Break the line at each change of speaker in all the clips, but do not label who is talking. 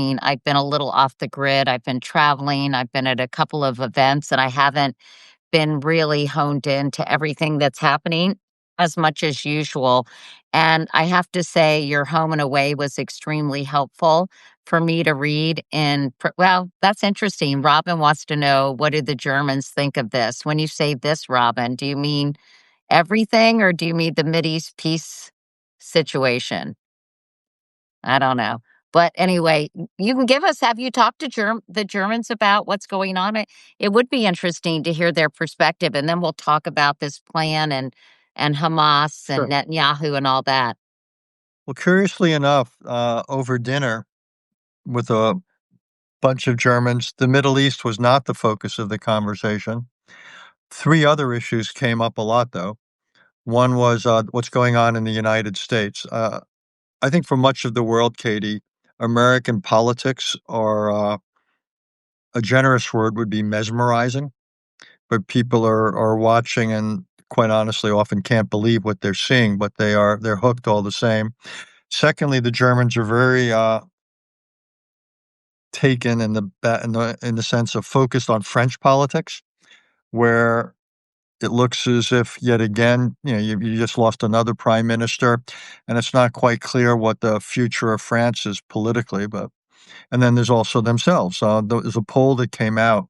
mean, I've been a little off the grid. I've been traveling. I've been at a couple of events, and I haven't been really honed in to everything that's happening as much as usual. And I have to say, your Home and Away was extremely helpful for me to read. Well, that's interesting. Robin wants to know, what do the Germans think of this? When you say this, Robin, do you mean everything, or do you mean the Mideast peace situation? I don't know. But anyway, you can give us, have you talked to the Germans about what's going on? It would be interesting to hear their perspective, and then we'll talk about this plan and Hamas and
Sure.
Netanyahu and all that.
Well, curiously enough, over dinner with a bunch of Germans, the Middle East was not the focus of the conversation. Three other issues came up a lot, though. One was what's going on in the United States. I think for much of the world, Katie, American politics are a generous word would be mesmerizing, but people are watching and quite honestly often can't believe what they're seeing, but they're hooked all the same. Secondly, the Germans are very taken in the sense of focused on French politics, where it looks as if yet again, you just lost another prime minister, and it's not quite clear what the future of France is politically. And then there's also themselves. There's a poll that came out,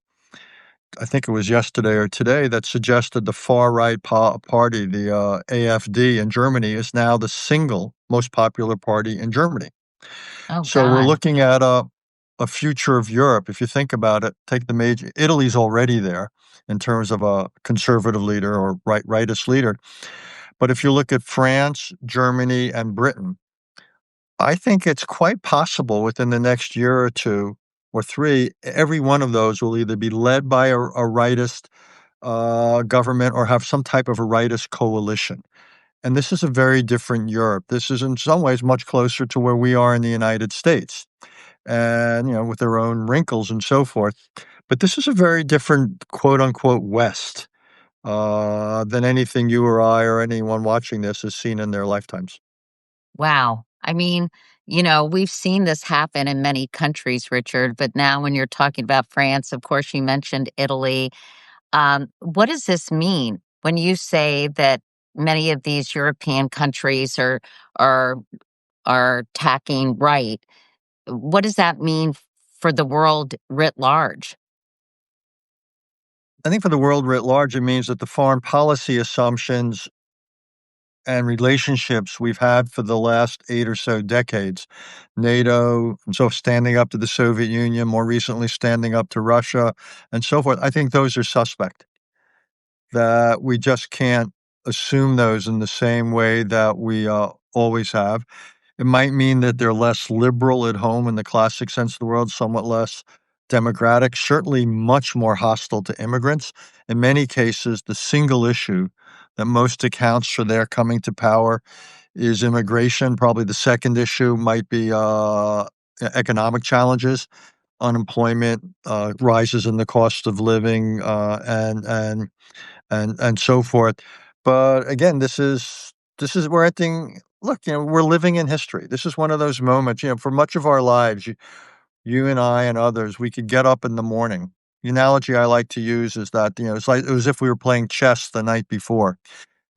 I think it was yesterday or today, that suggested the far right party, the AfD in Germany, is now the single most popular party in Germany.
Oh,
So we're
God.
looking at a future of Europe. If you think about it, take the major Italy's already there in terms of a conservative leader or rightist leader. But if you look at France, Germany, and Britain, I think it's quite possible within the next year or two or three, every one of those will either be led by a rightist government or have some type of a rightist coalition. And this is a very different Europe. This is in some ways much closer to where we are in the United States, and with their own wrinkles and so forth. But this is a very different quote unquote West than anything you or I or anyone watching this has seen in their lifetimes.
Wow. I mean, we've seen this happen in many countries, Richard, but now when you're talking about France, of course, you mentioned Italy. What does this mean when you say that many of these European countries are are tacking right? What does that mean for the world writ large?
I think for the world writ large, it means that the foreign policy assumptions and relationships we've had for the last 8 or so decades, NATO, and so standing up to the Soviet Union, more recently standing up to Russia, and so forth, I think those are suspect. That we just can't assume those in the same way that we always have. It might mean that they're less liberal at home in the classic sense of the word, somewhat less democratic, certainly much more hostile to immigrants. In many cases, the single issue that most accounts for their coming to power is immigration. Probably the second issue might be economic challenges, unemployment, rises in the cost of living, and so forth. But again, this is we're entering. Look, we're living in history. This is one of those moments. For much of our lives, you and I and others, we could get up in the morning. The analogy I like to use is that it's like it was if we were playing chess the night before,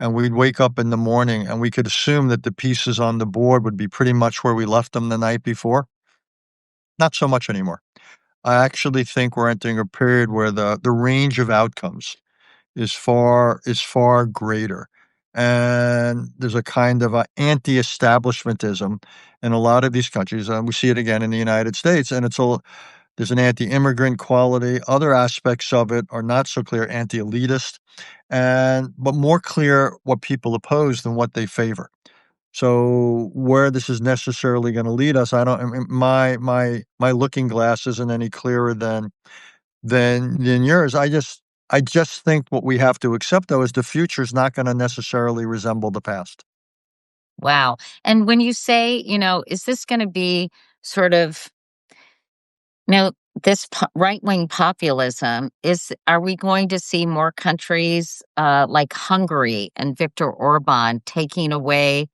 and we'd wake up in the morning and we could assume that the pieces on the board would be pretty much where we left them the night before. Not so much anymore. I actually think we're entering a period where the range of outcomes is far greater. And there's a kind of a anti-establishmentism in a lot of these countries. We see it again in the United States, and there's an anti-immigrant quality. Other aspects of it are not so clear, anti-elitist, but more clear what people oppose than what they favor. So where this is necessarily going to lead us, I mean, my looking glass isn't any clearer than yours. I just think what we have to accept, though, is the future is not gonna necessarily resemble the past.
Wow. And when you say, is this going to be sort of, this right wing populism, are we going to see more countries like Hungary and Viktor Orban taking away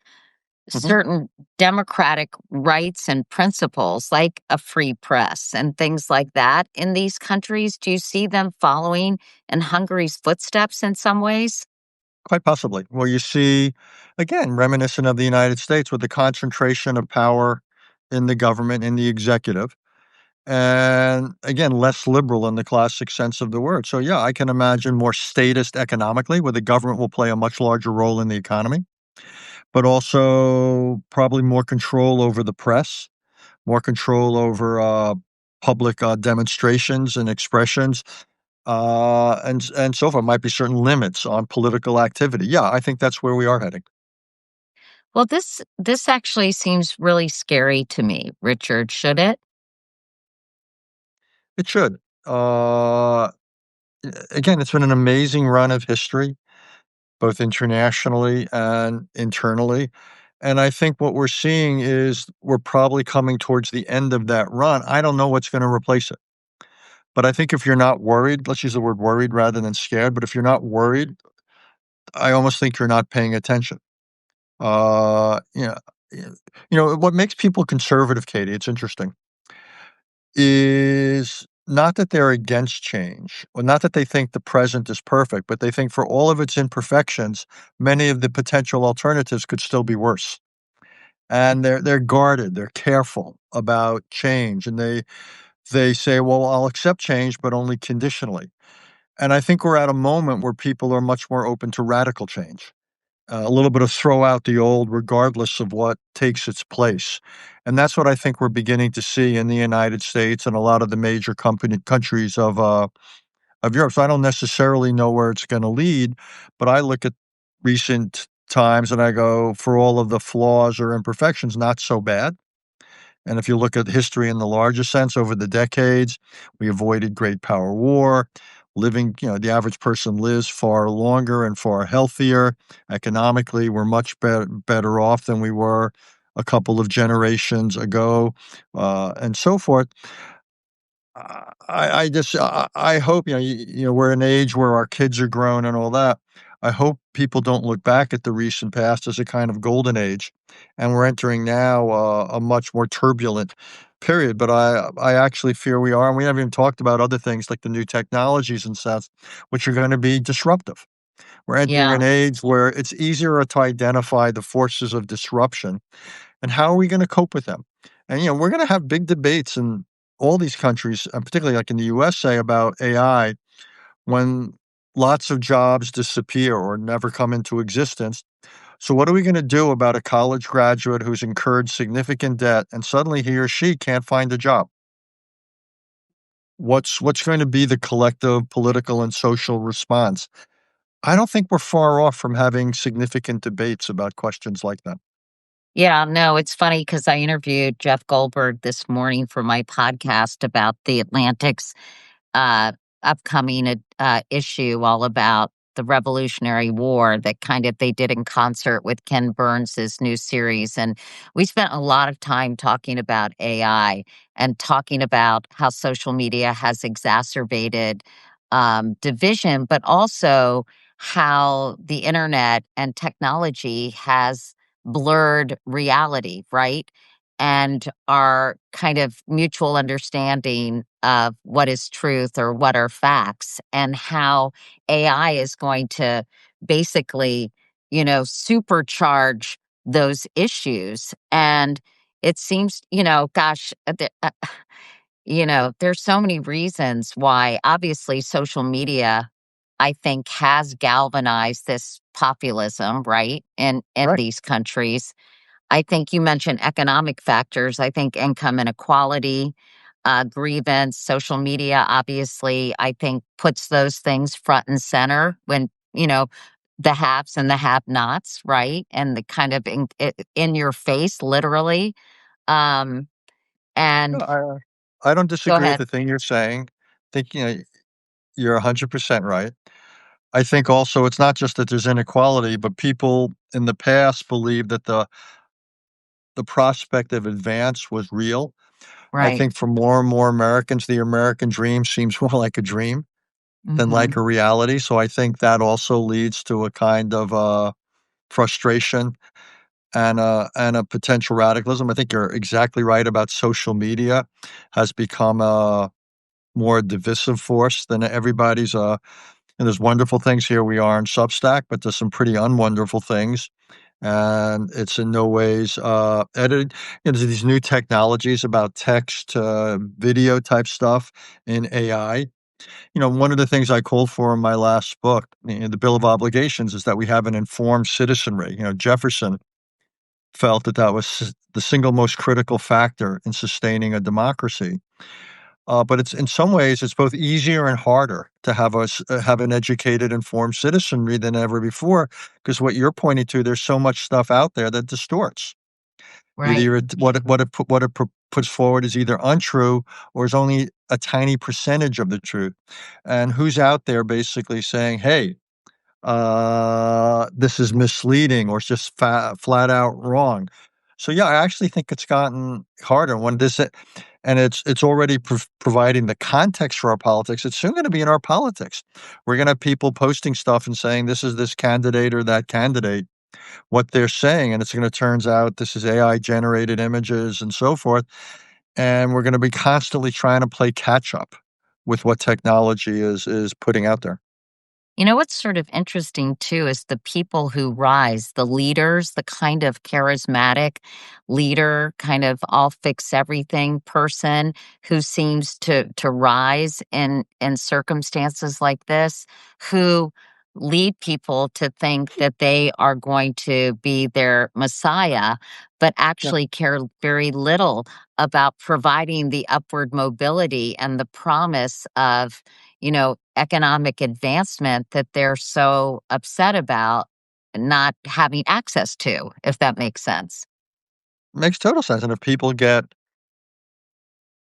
Mhm.
certain democratic rights and principles, like a free press and things like that in these countries? Do you see them following in Hungary's footsteps in some ways?
Quite possibly. Well, you see, again, reminiscent of the United States with the concentration of power in the government, in the executive, and again, less liberal in the classic sense of the word. So, yeah, I can imagine more statist economically, where the government will play a much larger role in the economy, but also probably more control over the press, more control over public demonstrations and expressions, and so forth. Might be certain limits on political activity. Yeah, I think that's where we are heading.
Well, this actually seems really scary to me, Richard. Should it?
It should. Uh, Again, it's been an amazing run of history, both internationally and internally. And I think what we're seeing is we're probably coming towards the end of that run. I don't know what's going to replace it. But I think if you're not worried, let's use the word worried rather than scared, but if you're not worried, I almost think you're not paying attention. Yeah, what makes people conservative, Katie, it's interesting, is not that they're against change, or not that they think the present is perfect, but they think for all of its imperfections, many of the potential alternatives could still be worse. And they're guarded, they're careful about change, and they say, "Well, I'll accept change, but only conditionally." And I think we're at a moment where people are much more open to radical change. A little bit of throw out the old regardless of what takes its place. And that's what I think we're beginning to see in the United States and a lot of the major countries of Europe. So I don't necessarily know where it's gonna lead, but I look at recent times and I go, for all of the flaws or imperfections, not so bad. And if you look at history in the larger sense over the decades, we avoided great power war. The average person lives far longer and far healthier. Economically, we're much better off than we were a couple of generations ago, and so forth. I hope, we're an age where our kids are grown and all that. I hope people don't look back at the recent past as a kind of golden age, and we're entering now a much more turbulent period. But I actually fear we are, and we haven't even talked about other things like the new technologies and stuff, which are going to be disruptive. We're entering
Yeah.
an age where it's easier to identify the forces of disruption and how are we gonna cope with them? And, we're gonna have big debates in all these countries, particularly like in the USA about AI when lots of jobs disappear or never come into existence. So what are we gonna do about a college graduate who's incurred significant debt and suddenly he or she can't find a job? What's going to be the collective political and social response? I don't think we're far off from having significant debates about questions like that.
Yeah, no, it's funny because I interviewed Jeff Goldberg this morning for my podcast about the Atlantic's uh, upcoming issue all about the Revolutionary War that kind of they did in concert with Ken Burns's new series. And we spent a lot of time talking about AI and talking about how social media has exacerbated division, but also how the internet and technology has blurred reality, right? And our kind of mutual understanding of what is truth or what are facts, and how AI is going to basically, supercharge those issues. And it seems, gosh, there's so many reasons why obviously social media, I think, has galvanized this populism, right? In
Right.
these countries. I think you mentioned economic factors. I think income inequality, grievance, social media, obviously, I think puts those things front and center when, the haves and the have nots, right? And the kind of in your face, literally. Um,
No,
and
I don't
go
disagree with
ahead.
the thing you're saying. I think, you're 100% right. I think also it's not just that there's inequality, but people in the past believed that the prospect of advance was real. I
Right.
think for more and more Americans, the American dream seems more like a dream than
Hmm.
like a reality. So I think that also leads to a kind of frustration and a potential radicalism. I think you're exactly right about social media has become a more divisive force than everybody's. And there's wonderful things here. We are in Substack, but there's some pretty unwonderful things. And it's in no ways edited. There's these new technologies about text, video type stuff in AI. One of the things I called for in my last book, the Bill of Obligations, is that we have an informed citizenry. Jefferson felt that that was the single most critical factor in sustaining a democracy. But it's in some ways it's both easier and harder to have us have an educated, informed citizenry than ever before. Because what you're pointing to, there's so much stuff out there that distorts.
Right.
Either puts forward is either untrue or is only a tiny percentage of the truth. And who's out there basically saying, "Hey, this is misleading or it's just flat out wrong." So yeah, I actually think it's gotten harder when this and it's already providing the context for our politics. It's soon going to be in our politics. We're going to have people posting stuff and saying this is this candidate or that candidate, what they're saying, and it's going to turns out this is AI generated images and so forth, and we're going to be constantly trying to play catch up with what technology is putting out there.
What's sort of interesting too is the people who rise, the leaders, the kind of charismatic leader, kind of all fix everything person who seems to rise in circumstances like this, who lead people to think that they are going to be their messiah, but actually care very little about providing the upward mobility and the promise of economic advancement that they're so upset about not having access to, if that makes sense.
Makes total sense, and if people get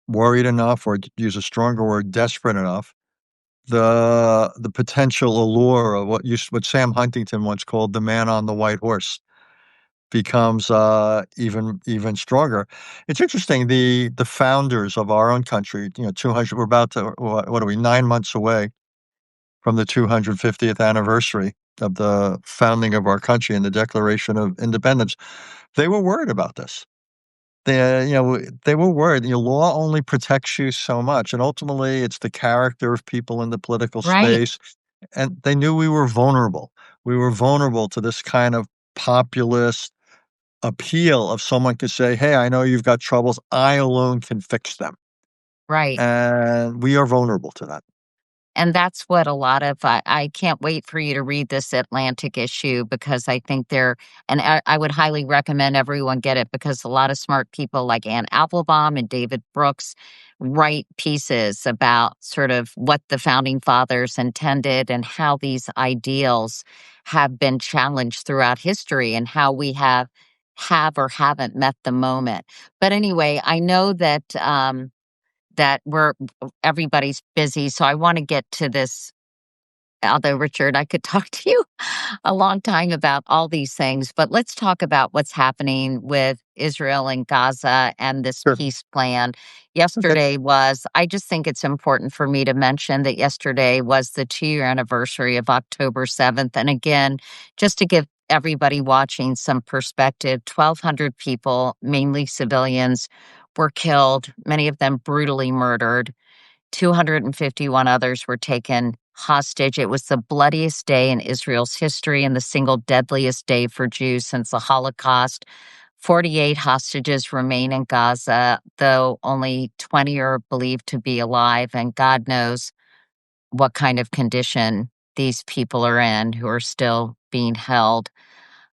worried enough, or to use a stronger word, desperate enough, the potential allure of what Sam Huntington once called the man on the white horse becomes, even stronger. It's interesting, the founders of our own country, 200 we're about to what are we, 9 months away from the 250th anniversary of the founding of our country and the Declaration of Independence. They were worried about this. They were worried. Law only protects you so much, and ultimately, it's the character of people in the political
Right,
space, and they knew we were vulnerable. We were vulnerable to this kind of populist appeal of someone could say, "Hey, I know you've got troubles. I alone can fix them."
right.
And we are vulnerable to that.
And that's what a lot of I can't wait for you to read this Atlantic issue because I think they're and I would highly recommend everyone get it because a lot of smart people like Ann Applebaum and David Brooks write pieces about sort of what the founding fathers intended and how these ideals have been challenged throughout history and how we have or haven't met the moment. But anyway, I know that everybody's busy. So I want to get to this. Although, Richard, I could talk to you a long time about all these things, but let's talk about what's happening with Israel and Gaza and this
Sure.
peace plan.
Okay.
I just think it's important for me to mention that yesterday was the 2 year anniversary of October 7th. And again, just to give everybody watching some perspective, 1,200 people, mainly civilians, were killed, many of them brutally murdered. 251 others were taken hostage. It was the bloodiest day in Israel's history and the single deadliest day for Jews since the Holocaust. 48 hostages remain in Gaza, though only 20 are believed to be alive, and God knows what kind of condition these people are in who are still being held.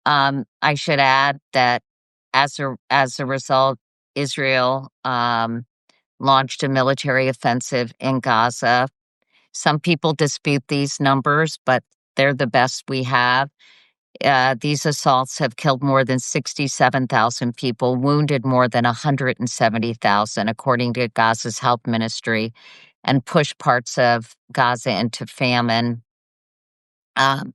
I should add that as a result, Israel launched a military offensive in Gaza. Some people dispute these numbers, but they're the best we have. These assaults have killed more than 67,000 people, wounded more than 170,000, according to Gaza's health ministry, and pushed parts of Gaza into famine. Um,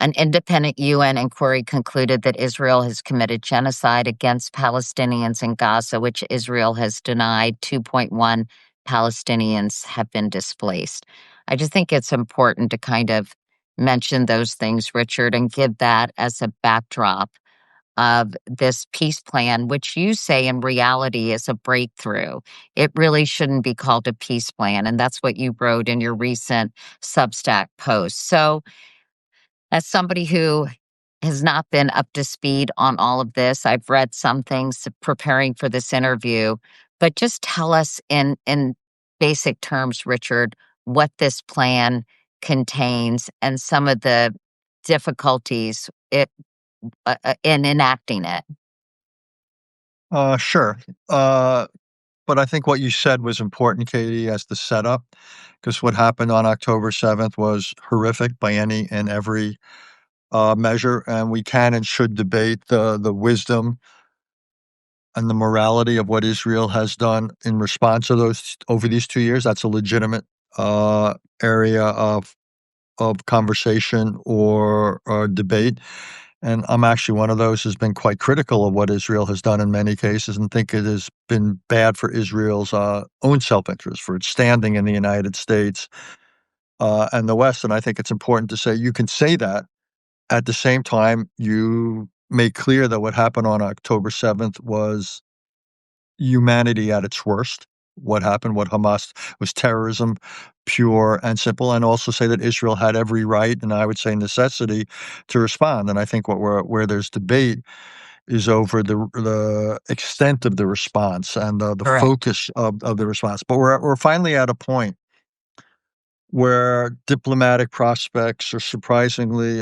an independent UN inquiry concluded that Israel has committed genocide against Palestinians in Gaza, which Israel has denied. 2.1 Palestinians have been displaced. I just think it's important to kind of mention those things, Richard, and give that as a backdrop. of this peace plan, which you say in reality is a breakthrough. It really shouldn't be called a peace plan. And that's what you wrote in your recent Substack post. So, as somebody who has not been up to speed on all of this, I've read some things preparing for this interview, but just tell us in basic terms, Richard, what this plan contains and some of the difficulties in enacting it.
Sure. Uh, but I think what you said was important, Katie, as the setup, because what happened on October 7th was horrific by any and every measure, and we can and should debate the wisdom and the morality of what Israel has done in response to those over these 2 years. That's a legitimate area of conversation or debate. And I'm actually one of those who's been quite critical of what Israel has done in many cases and think it has been bad for Israel's own self-interest, for its standing in the United States and the West. And I think it's important to say you can say that. At the same time, you make clear that what happened on October 7th was humanity at its worst. What happened, what Hamas was terrorism, pure and simple, and also say that Israel had every right, and I would say necessity, to respond. And I think where there's debate is over the extent of the response and the
Correct.
focus of the response. But we're finally at a point where diplomatic prospects are surprisingly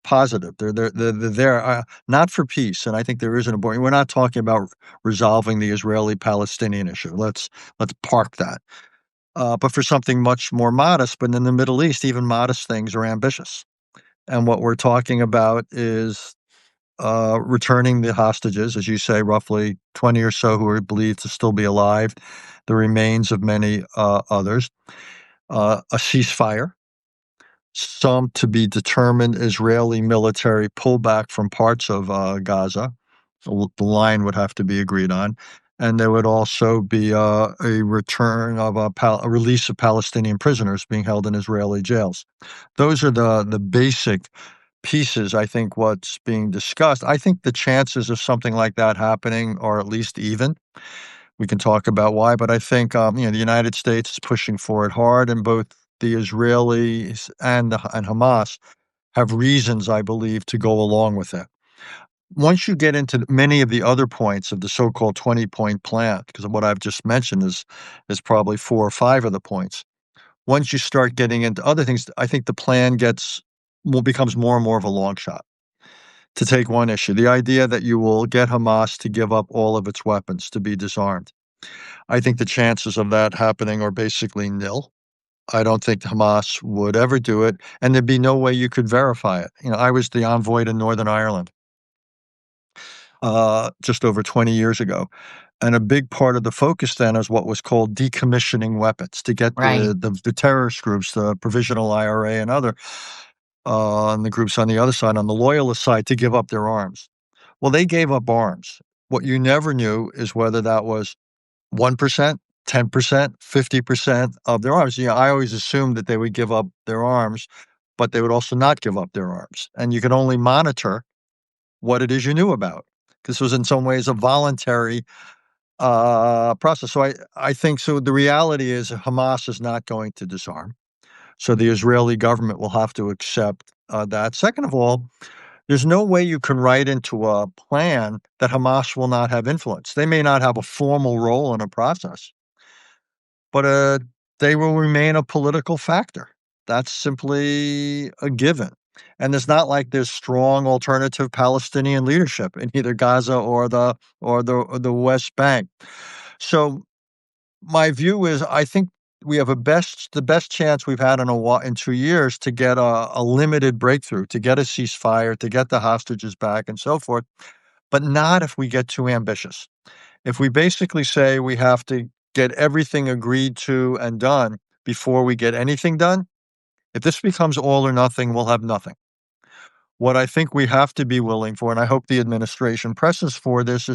positive. They're there, not for peace, and I think there is an important. We're not talking about resolving the Israeli-Palestinian issue. Let's park that. But for something much more modest, but in the Middle East, even modest things are ambitious. And what we're talking about is returning the hostages, as you say, roughly 20 or so who are believed to still be alive, the remains of many others, a ceasefire, some to be determined Israeli military pullback from parts of Gaza. The line would have to be agreed on. And there would also be a return of a release of Palestinian prisoners being held in Israeli jails. Those are the basic pieces, I think, what's being discussed. I think the chances of something like that happening are at least even. We can talk about why, but I think the United States is pushing for it hard, and both the Israelis and Hamas have reasons, I believe, to go along with it. Once you get into many of the other points of the so-called 20-point plan, because what I've just mentioned is probably 4 or 5 of the points. Once you start getting into other things, I think the plan becomes more and more of a long shot. To take one issue, the idea that you will get Hamas to give up all of its weapons to be disarmed. I think the chances of that happening are basically nil. I don't think Hamas would ever do it, and there'd be no way you could verify it. I was the envoy to Northern Ireland just over 20 years ago. And a big part of the focus then is what was called decommissioning weapons to get
Right.
the terrorist groups, the Provisional IRA and other, and the groups on the other side, on the loyalist side, to give up their arms. Well, they gave up arms. What you never knew is whether that was 1%, 10%, 50% of their arms. I always assumed that they would give up their arms, but they would also not give up their arms. And you could only monitor what it is you knew about. This was in some ways a voluntary process. So I think so. The reality is Hamas is not going to disarm. So the Israeli government will have to accept that. Second of all, there's no way you can write into a plan that Hamas will not have influence. They may not have a formal role in a process, but they will remain a political factor. That's simply a given. And it's not like there's strong alternative Palestinian leadership in either Gaza or the West Bank. So my view is, I think we have the best chance we've had in 2 years to get a limited breakthrough, to get a ceasefire, to get the hostages back, and so forth. But not if we get too ambitious. If we basically say we have to get everything agreed to and done before we get anything done, if this becomes all or nothing, we'll have nothing. What I think we have to be willing for, and I hope the administration presses for this,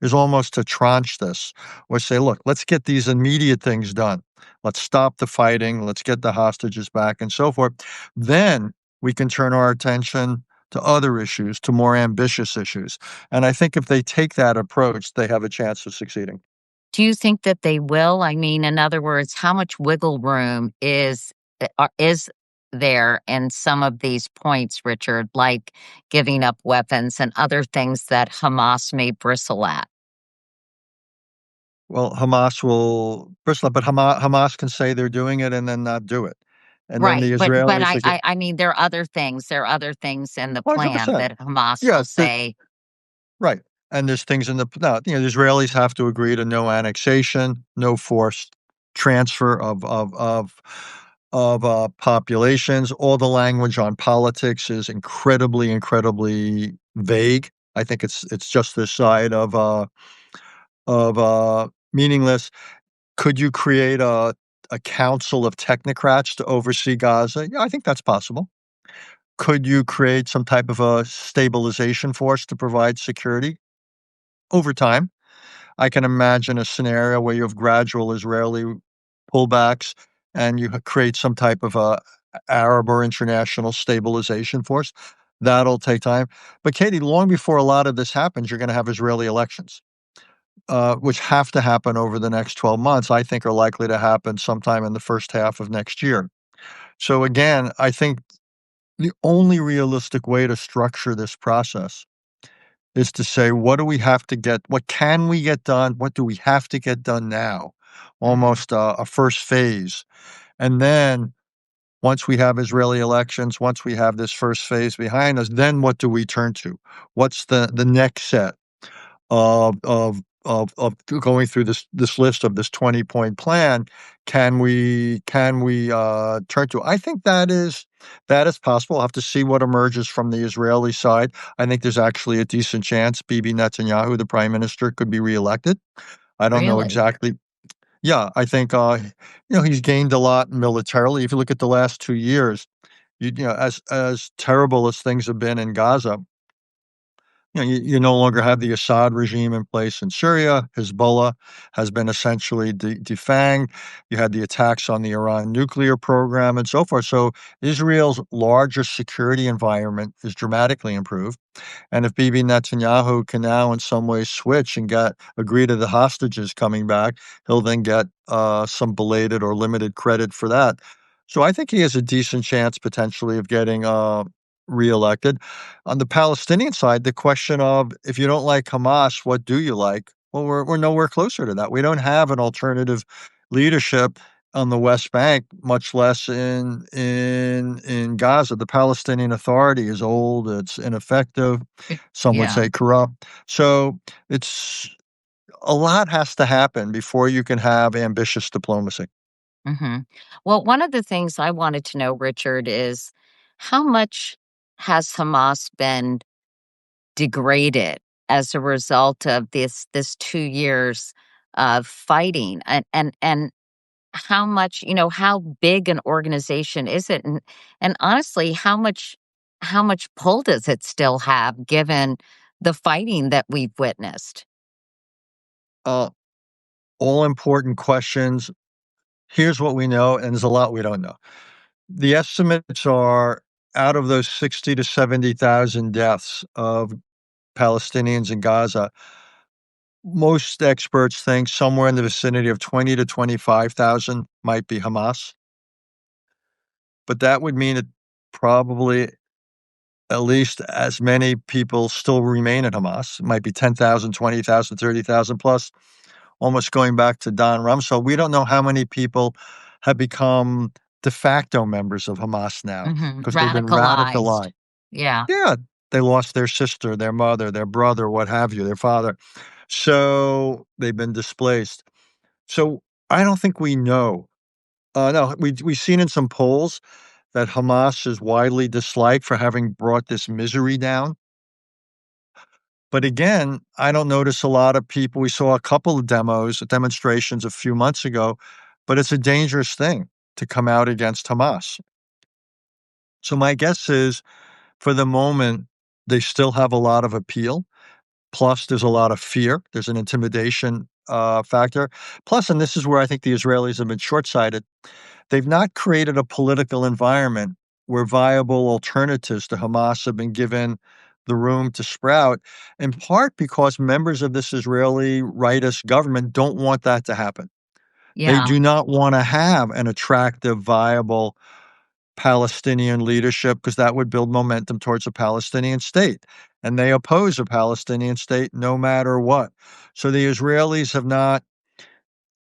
is almost to tranche this or say, look, let's get these immediate things done. Let's stop the fighting. Let's get the hostages back and so forth. Then we can turn our attention to other issues, to more ambitious issues. And I think if they take that approach, they have a chance of succeeding.
Do you think that they will? I mean, in other words, how much wiggle room is there in some of these points, Richard, like giving up weapons and other things that Hamas may bristle at?
Well, Hamas will first, but Hamas can say they're doing it and then not do it. And then
Right,
the
but
Israelis
I
are get
I I mean, there are other things in the plan
100%.
that Hamas
Yeah,
will say,
right. And there's things in the no, the Israelis have to agree to no annexation, no forced transfer of populations. All the language on politics is incredibly, incredibly vague. I think it's just this side of meaningless. Could you create a council of technocrats to oversee Gaza? Yeah, I think that's possible. Could you create some type of a stabilization force to provide security? Over time, I can imagine a scenario where you have gradual Israeli pullbacks and you create some type of a Arab or international stabilization force. That'll take time. But Katie, long before a lot of this happens, you're going to have Israeli elections, which have to happen over the next 12 months. I think are likely to happen sometime in the first half of next year. So again, I think the only realistic way to structure this process is to say, what can we get done? What do we have to get done now?
mhm,
Almost a first phase. And then once we have Israeli elections, once we have this first phase behind us, then what do we turn to? What's the next set of going through this list of this 20-point plan? Can we turn to? I think that is possible. I'll have to see what emerges from the Israeli side. I think there's actually a decent chance Bibi Netanyahu, the prime minister, could be reelected. I don't know
really?
exactly. Yeah, I think he's gained a lot militarily. If you look at the last 2 years, as terrible as things have been in Gaza, you no longer have the Assad regime in place in Syria. Hezbollah has been essentially defanged. You had the attacks on the Iran nuclear program and so forth. So Israel's larger security environment is dramatically improved. And if Bibi Netanyahu can now in some ways switch and agree to the hostages coming back, he'll then get some belated or limited credit for that. So I think he has a decent chance potentially of getting reelected. On the Palestinian side, the question of if you don't like Hamas, what do you like? Well, we're nowhere closer to that. We don't have an alternative leadership on the West Bank, much less in Gaza. The Palestinian Authority is old, it's ineffective, some would
Yeah.
say corrupt. So it's a lot has to happen before you can have ambitious diplomacy.
Mhm. Well, one of the things I wanted to know, Richard, is how much has Hamas been degraded as a result of this 2 years of fighting? And how much, how big an organization is it? And honestly, how much pull does it still have given the fighting that we've witnessed?
Uh, all important questions. Here's what we know, and there's a lot we don't know. The estimates are out of those 60 to 70,000 deaths of Palestinians in Gaza, most experts think somewhere in the vicinity of 20 to 25,000 might be Hamas, but that would mean that probably at least as many people still remain at Hamas. It might be 10,000, 20,000, 30,000 plus, almost going back to Don Rumsfeld. We don't know how many people have become de facto members of Hamas now
Mhm.
because they've been
Radicalized.
radicalized.
Yeah.
Yeah, they lost their sister, their mother, their brother, what have you, their father. So they've been displaced. So I don't think we know. No, we've seen in some polls that Hamas is widely disliked for having brought this misery down. But again, I don't notice a lot of people. We saw a couple of demonstrations a few months ago, but it's a dangerous thing to come out against Hamas. So my guess is for the moment, they still have a lot of appeal. Plus, there's a lot of fear. There's an intimidation factor. Plus, and this is where I think the Israelis have been short sighted, they've not created a political environment where viable alternatives to Hamas have been given the room to sprout, in part because members of this Israeli rightist government don't want that to happen. They
Yeah.
do not want to have an attractive, viable Palestinian leadership because that would build momentum towards a Palestinian state. And they oppose a Palestinian state no matter what. So the Israelis have not,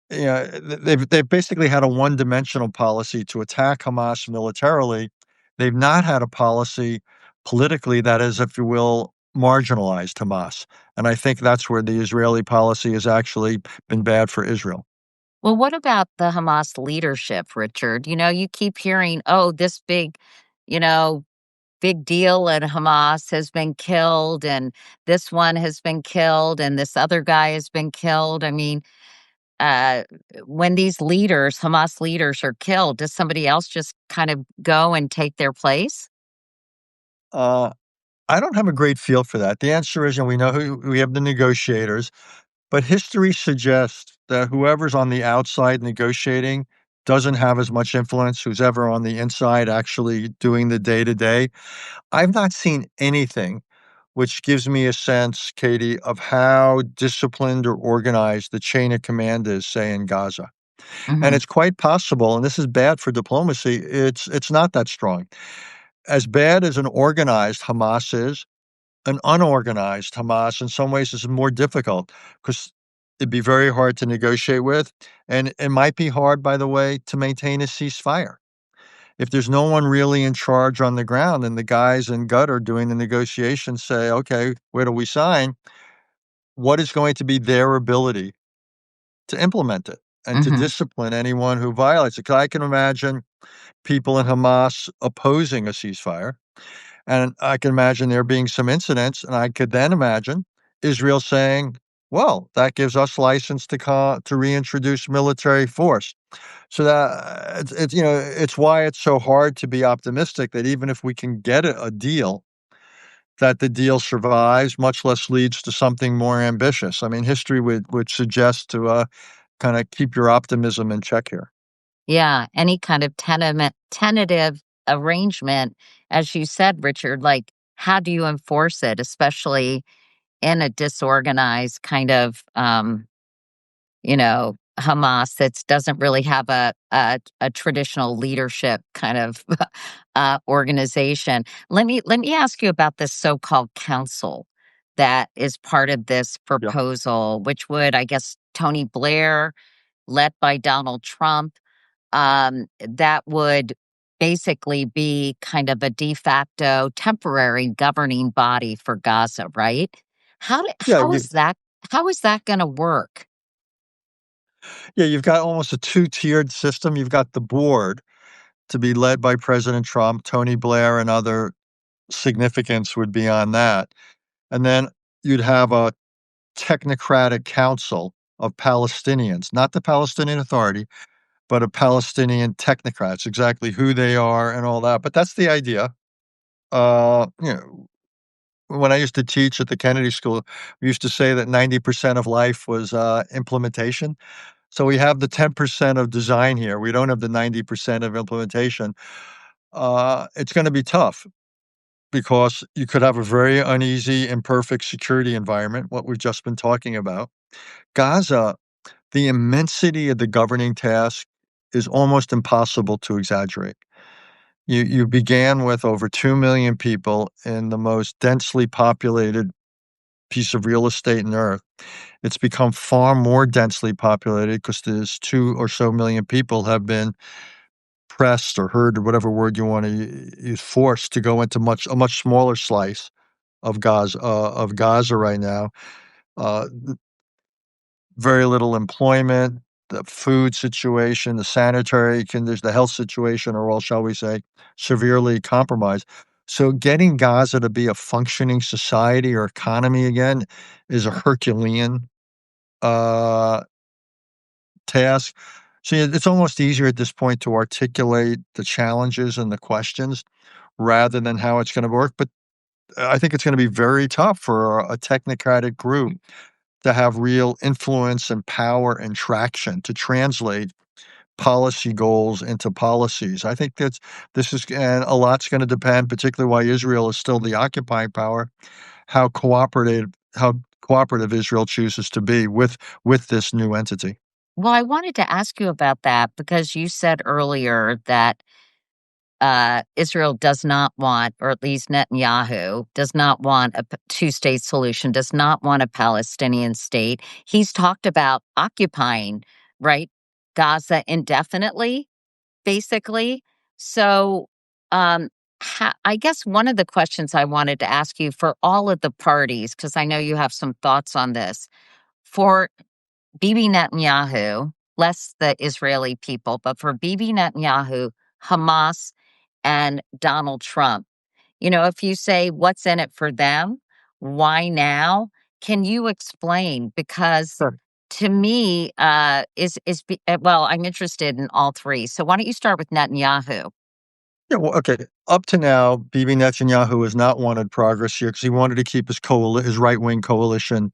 they've basically had a one-dimensional policy to attack Hamas militarily. They've not had a policy politically that is, if you will, marginalized Hamas. And I think that's where the Israeli policy has actually been bad for Israel.
Well, what about the Hamas leadership, Richard? You keep hearing, oh, this you know, big deal at Hamas has been killed, and this one has been killed, and this other guy has been killed. I mean, uh, when these leaders, Hamas leaders, are killed, does somebody else just kind of go and take their place?
Uh, I don't have a great feel for that. The answer is, and we know who we have the negotiators, but history suggests that whoever's on the outside negotiating doesn't have as much influence who's ever on the inside actually doing the day to day. I've not seen anything which gives me a sense, Katie, of how disciplined or organized the chain of command is, say, in Gaza. And
Hmm.
it's quite possible, and this is bad for diplomacy, it's not that strong. As bad as an organized Hamas is, an unorganized Hamas in some ways is more difficult because it'd be very hard to negotiate with, and it might be hard, by the way, to maintain a ceasefire. If there's no one really in charge on the ground and the guys in Qatar doing the negotiations say, "Okay, where do we sign?" What is going to be their ability to implement it and to
Hmm.
discipline anyone who violates it? 'Cause I can imagine people in Hamas opposing a ceasefire. And I can imagine there being some incidents, and I could then imagine Israel saying, "Well, that gives us license to reintroduce military force." So that it's why it's so hard to be optimistic that even if we can get a deal, that the deal survives, much less leads to something more ambitious. I mean, history would suggest to kind of keep your optimism in check here.
Yeah, any kind of tentative arrangement, as you said, Richard, like, how do you enforce it, especially in a disorganized kind of, Hamas that doesn't really have a traditional leadership kind of organization. Let me ask you about this so-called council that is part of this
Yeah.
proposal, which would, I guess, Tony Blair, led by Donald Trump, that would basically be kind of a de facto temporary governing body for Gaza, right? How do,
Yeah,
how is that going to work?
you've got almost a two-tiered system. You've got the board to be led by President Trump, Tony Blair, and other significance would be on that. And then you'd have a technocratic council of Palestinians, not the Palestinian Authority, but a Palestinian technocrats, exactly who they are and all that. But that's the idea. Uh, you know, when I used to teach at the Kennedy School, we used to say that 90% of life was implementation. So we have the 10% of design here. We don't have the 90% of implementation. It's going to be tough because you could have a very uneasy, imperfect security environment, what we've just been talking about. Gaza, the immensity of the governing task is almost impossible to exaggerate. You began with over 2 million people in the most densely populated piece of real estate in Earth. It's become far more densely populated because there's 2 or so million people have been pressed or herd or whatever word you wanna use, forced to go into a much smaller slice of Gaza right now. Uh, Very little employment, the food situation, the sanitary conditions, the health situation are all, shall we say, severely compromised. So getting Gaza to be a functioning society or economy again is a Herculean, uh, task. See, it's almost easier at this point to articulate the challenges and the questions rather than how it's gonna work, but I think it's gonna be very tough for a technocratic group to have real influence and power and traction to translate policy goals into policies. I think this is, and a lot's going to depend, particularly why Israel is still the occupying power, how cooperative Israel chooses to be with this new entity.
Well, I wanted to ask you about that because you said earlier that Israel does not want, or at least Netanyahu does not want a two-state solution, does not want a Palestinian state. He's talked about occupying, right, Gaza indefinitely, basically. So, I guess one of the questions I wanted to ask you for all of the parties, because I know you have some thoughts on this, for Bibi Netanyahu, less the Israeli people, but for Bibi Netanyahu, Hamas, and Donald Trump. If you say what's in it for them, why now? Can you explain? Because
Sure.
to me, well, I'm interested in all three. So why don't you start with Netanyahu?
Yeah, well, okay. Up to now, Bibi Netanyahu has not wanted progress here because he wanted to keep his right wing coalition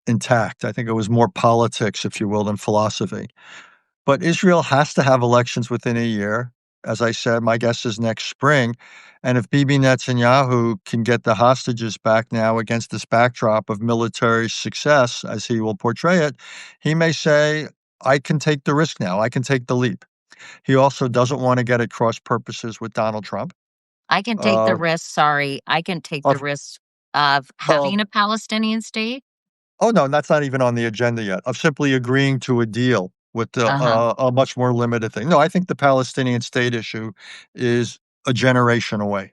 intact. I think it was more politics, if you will, than philosophy. But Israel has to have elections within a year. As I said, my guess is next spring. And if Bibi Netanyahu can get the hostages back now against this backdrop of military success, as he will portray it, he may say, I can take the risk now. I can take the leap. He also doesn't want to get at cross purposes with Donald Trump.
I can take the
Uh,
risk. Sorry, I can take the
of,
risk of
of
having a Palestinian state.
Oh, no, that's not even on the agenda yet, of simply agreeing to a deal with
Uh huh.
a much more limited thing. No, I think the Palestinian state issue is a generation away,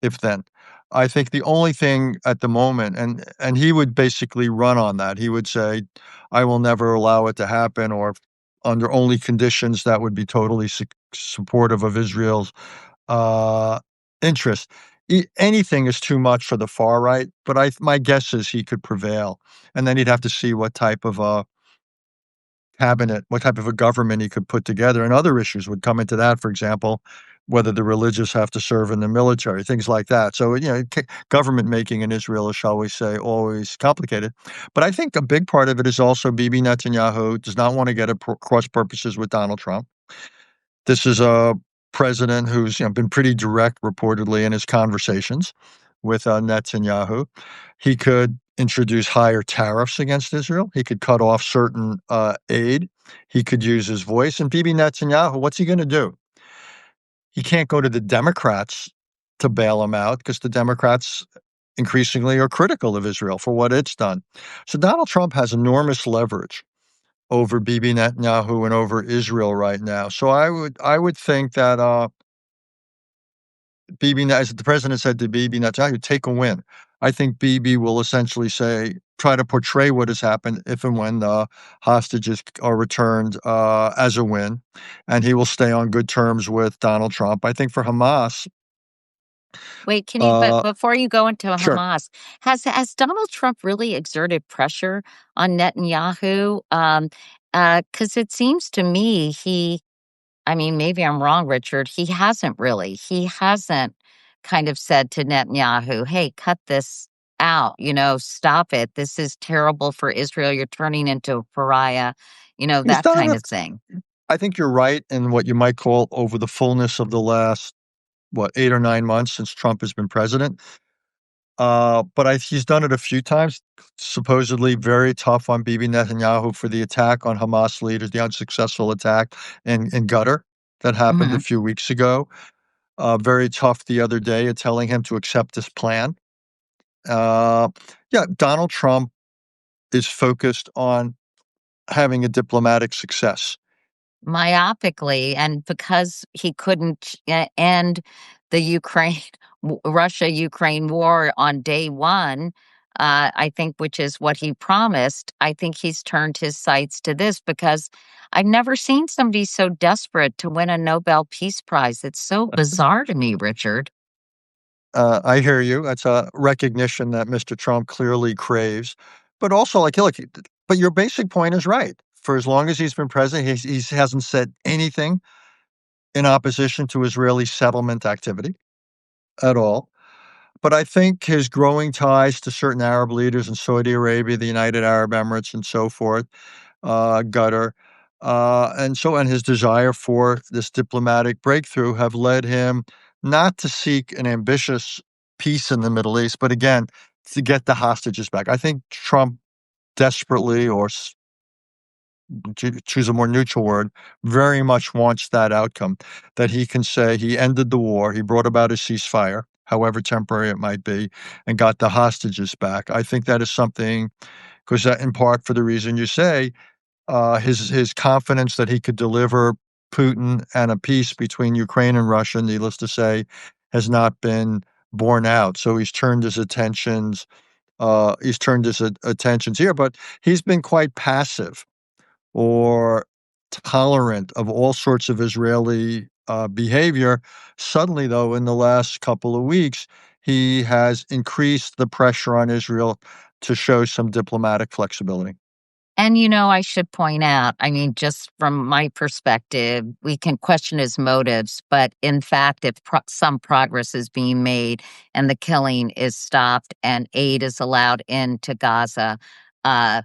if then. I think the only thing at the moment, and he would basically run on that. He would say, "I will never allow it to happen," or under only conditions that would be totally supportive of Israel's uh, interest. Anything is too much for the far right, but my guess is he could prevail, and then he'd have to see what type of a cabinet, what type of a government he could put together, and other issues would come into that. For example, whether the religious have to serve in the military, things like that. So government making in Israel is, shall we say, always complicated. But I think a big part of it is also Bibi Netanyahu does not want to get at cross purposes with Donald Trump. This is a president who's, been pretty direct reportedly in his conversations with, Netanyahu. He could introduce higher tariffs against Israel. He could cut off certain, aid. He could use his voice. And Bibi Netanyahu, what's he gonna do? He can't go to the Democrats to bail him out because the Democrats increasingly are critical of Israel for what it's done. So Donald Trump has enormous leverage over Bibi Netanyahu and over Israel right now. So I would think that as the president said to Bibi Netanyahu, take a win. I think Bibi will essentially try to portray what has happened if and when the hostages are returned as a win, and he will stay on good terms with Donald Trump. I think for Hamas,
Wait, but
uh,
before you go into
sure.
Hamas, has Donald Trump really exerted pressure on Netanyahu? Because it seems to me I mean, maybe I'm wrong, Richard. He hasn't really. He hasn't kind of said to Netanyahu, hey, cut this out, stop it. This is terrible for Israel. You're turning into a pariah,
He's
that
done
kind
it.
of thing.
I think you're right in what you might call over the fullness of the last, 8 or 9 months since Trump has been president. But he's done it a few times, supposedly very tough on Bibi Netanyahu for the attack on Hamas leaders, the unsuccessful attack in Qatar that happened a
Hmm.
few weeks ago. Very tough the other day at telling him to accept this plan. Uh, yeah, Donald Trump is focused on having a diplomatic success.
Myopically, and because he couldn't end the Russia-Ukraine war on day one, I think, which is what he promised, I think he's turned his sights to this because I've never seen somebody so desperate to win a Nobel Peace Prize. It's so bizarre to me, Richard.
I hear you. That's a recognition that Mr. Trump clearly craves, but also, like, look, but your basic point is right. For as long as he's been president, he hasn't said anything in opposition to Israeli settlement activity at all. But I think his growing ties to certain Arab leaders in Saudi Arabia, the United Arab Emirates, and so forth, Qatar, And his desire for this diplomatic breakthrough have led him not to seek an ambitious peace in the Middle East, but again, to get the hostages back. I think Trump desperately, or to choose a more neutral word, very much wants that outcome, that he can say he ended the war, he brought about a ceasefire, however temporary it might be, and got the hostages back. I think that is something, because that, in part for the reason you say, his confidence that he could deliver Putin and a peace between Ukraine and Russia, needless to say, has not been borne out. So he's turned his attentions here, but he's been quite passive or tolerant of all sorts of Israeli behavior. Suddenly, though, in the last couple of weeks, he has increased the pressure on Israel to show some diplomatic flexibility.
And, I should point out, I mean, just from my perspective, we can question his motives, but in fact, if some progress is being made and the killing is stopped and aid is allowed into Gaza, uh,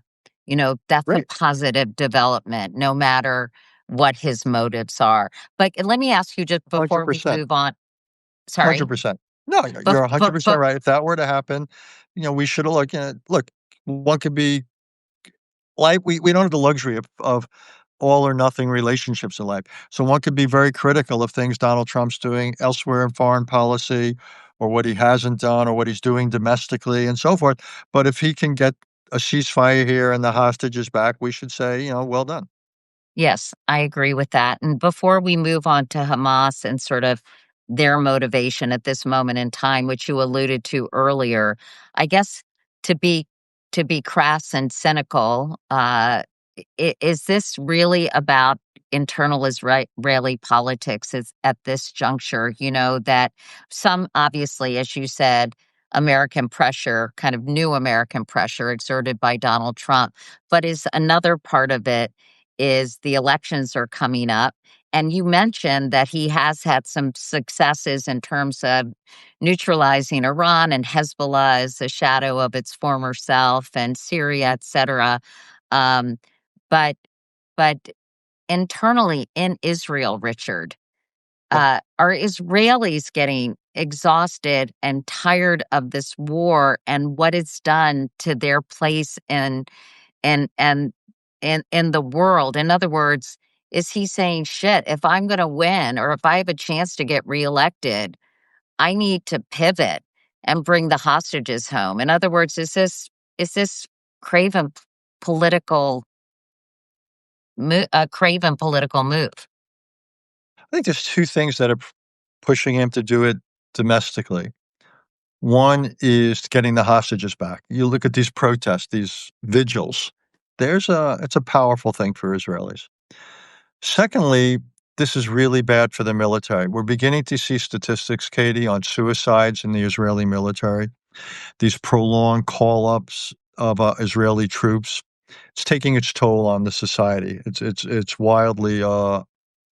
that's a
Right.
positive development, no matter what his motives are. But let me ask you just before we
100%.
move on. Sorry.
100%. No,
But,
you're 100% right. If that were to happen, we should look, one could be like, we don't have the luxury of all or nothing relationships in life. So one could be very critical of things Donald Trump's doing elsewhere in foreign policy, or what he hasn't done, or what he's doing domestically and so forth. But if he can get a ceasefire here and the hostages back, we should say, well done.
Yes, I agree with that. And before we move on to Hamas and sort of their motivation at this moment in time, which you alluded to earlier, I guess to be to be crass and cynical, is this really about internal Israeli politics? Is at this juncture, that some obviously, as you said, American pressure, kind of new American pressure exerted by Donald Trump, but is another part of it is the elections are coming up. And you mentioned that he has had some successes in terms of neutralizing Iran, and Hezbollah is a shadow of its former self, and Syria, et cetera. Um, but, but internally in Israel, Richard,
Yeah.
are Israelis getting exhausted and tired of this war and what it's done to their place and and in the world? In other words, is he saying, shit, if I'm going to win or if I have a chance to get reelected, I need to pivot and bring the hostages home? In other words, is this craven political a craven political move?
I think there's two things that are pushing him to do it domestically. One is getting the hostages back. You look at these protests, these vigils. It's a powerful thing for Israelis. Secondly, this is really bad for the military. We're beginning to see statistics, Katie, on suicides in the Israeli military. These prolonged call-ups of Israeli troops. It's taking its toll on the society. It's wildly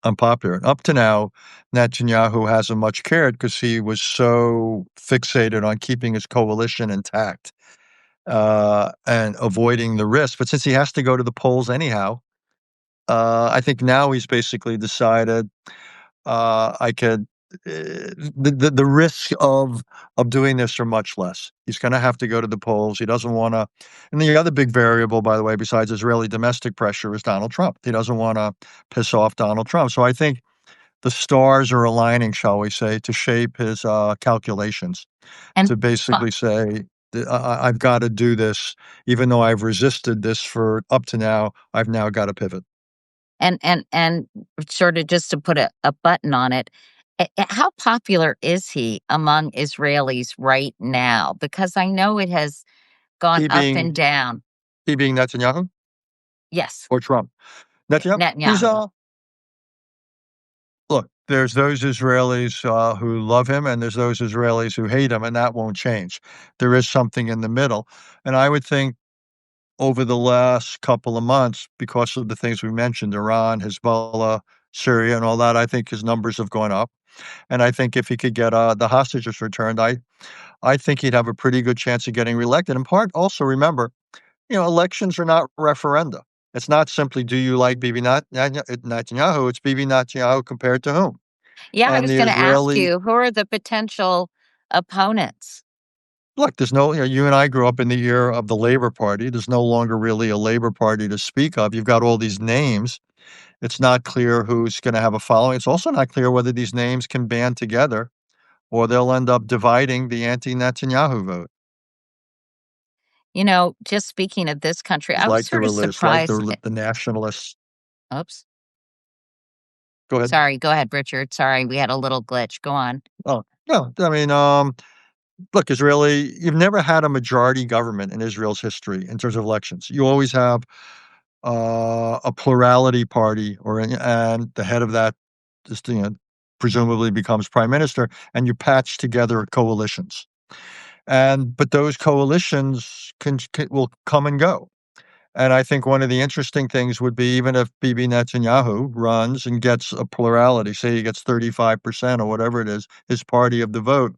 unpopular. Up to now, Netanyahu hasn't much cared because he was so fixated on keeping his coalition intact and avoiding the risk. But since he has to go to the polls anyhow, I think now he's basically decided I could. The risks of doing this are much less. He's going to have to go to the polls. He doesn't want to. And the other big variable, by the way, besides Israeli domestic pressure, is Donald Trump. He doesn't want to piss off Donald Trump. So I think the stars are aligning, shall we say, to shape his calculations,
And
to basically say, I've got to do this, even though I've resisted this for up to now. I've now got to pivot.
and sort of just to put a button on it, how popular is he among Israelis right now? Because I know it has gone
He
up and
being
down.
he being Netanyahu
Yes,
or Trump. Netanyahu. He's
Netanyahu.
look. There's those Israelis who love him, and there's those Israelis who hate him, and that won't change. There is something in the middle, and I would think over the last couple of months, because of the things we mentioned, Iran, Hezbollah, Syria, and all that, I think his numbers have gone up. And I think if he could get the hostages returned, I think he'd have a pretty good chance of getting reelected. In part, also remember, elections are not referenda. It's not simply, do you like Bibi Netanyahu? It's Bibi Netanyahu compared to whom?
Yeah, I
And
was
the
gonna ask
Israeli
you, who are the potential opponents?
look, there's no, you and I grew up in the era of the Labor Party. There's no longer really a Labor Party to speak of. You've got all these names. It's not clear who's going to have a following. It's also not clear whether these names can band together or they'll end up dividing the anti-Netanyahu vote.
Just speaking of this country,
It's
I was
like
sort of surprised.
the nationalists.
Oops.
Go ahead.
Sorry, go ahead, Richard. Sorry, we had a little glitch. Go on.
Oh, no, I mean, look, Israeli, you've never had a majority government in Israel's history in terms of elections. You always have a plurality party, and the head of that just presumably becomes prime minister, and you patch together coalitions. But those coalitions will come and go. And I think one of the interesting things would be, even if Bibi Netanyahu runs and gets a plurality, say he gets 35% or whatever it is, his party of the vote,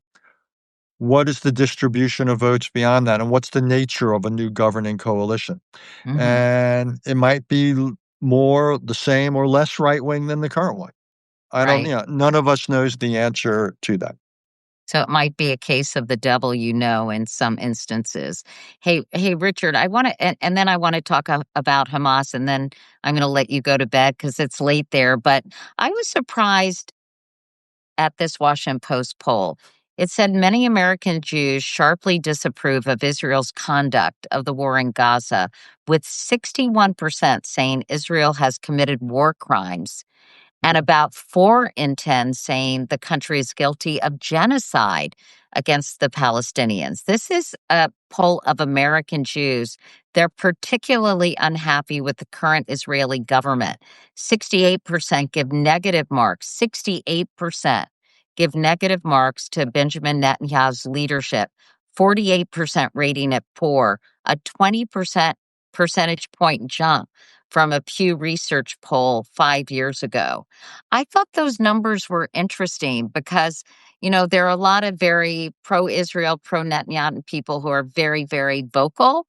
what is the distribution of votes beyond that? And what's the nature of a new governing coalition?
Mhm.
And it might be more the same or less right wing than the current one. I don't,
Right.
none of us knows the answer to that.
So it might be a case of the devil in some instances. Hey, Richard, I want to, and then I want to talk about Hamas, and then I'm going to let you go to bed because it's late there. But I was surprised at this Washington Post poll. It said many American Jews sharply disapprove of Israel's conduct of the war in Gaza, with 61% saying Israel has committed war crimes and about 4 in 10 saying the country is guilty of genocide against the Palestinians. This is a poll of American Jews. They're particularly unhappy with the current Israeli government. 68% give negative marks. 68% give negative marks to Benjamin Netanyahu's leadership. 48% rating it poor, a 20% percentage point jump from a Pew Research poll 5 years ago. I thought those numbers were interesting because, there are a lot of very pro Israel, pro Netanyahu people who are very, very vocal,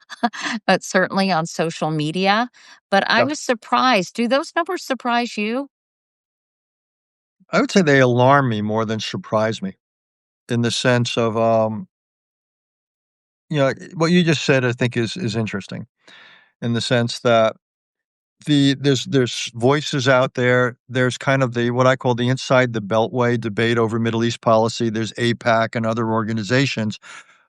but certainly on social media. But I
Yeah.
was surprised. Do those numbers surprise you?
I would say they alarm me more than surprise me, in the sense of, what you just said, I think is interesting, in the sense that there's voices out there. There's kind of the what I call the inside the Beltway debate over Middle East policy. There's APAC and other organizations.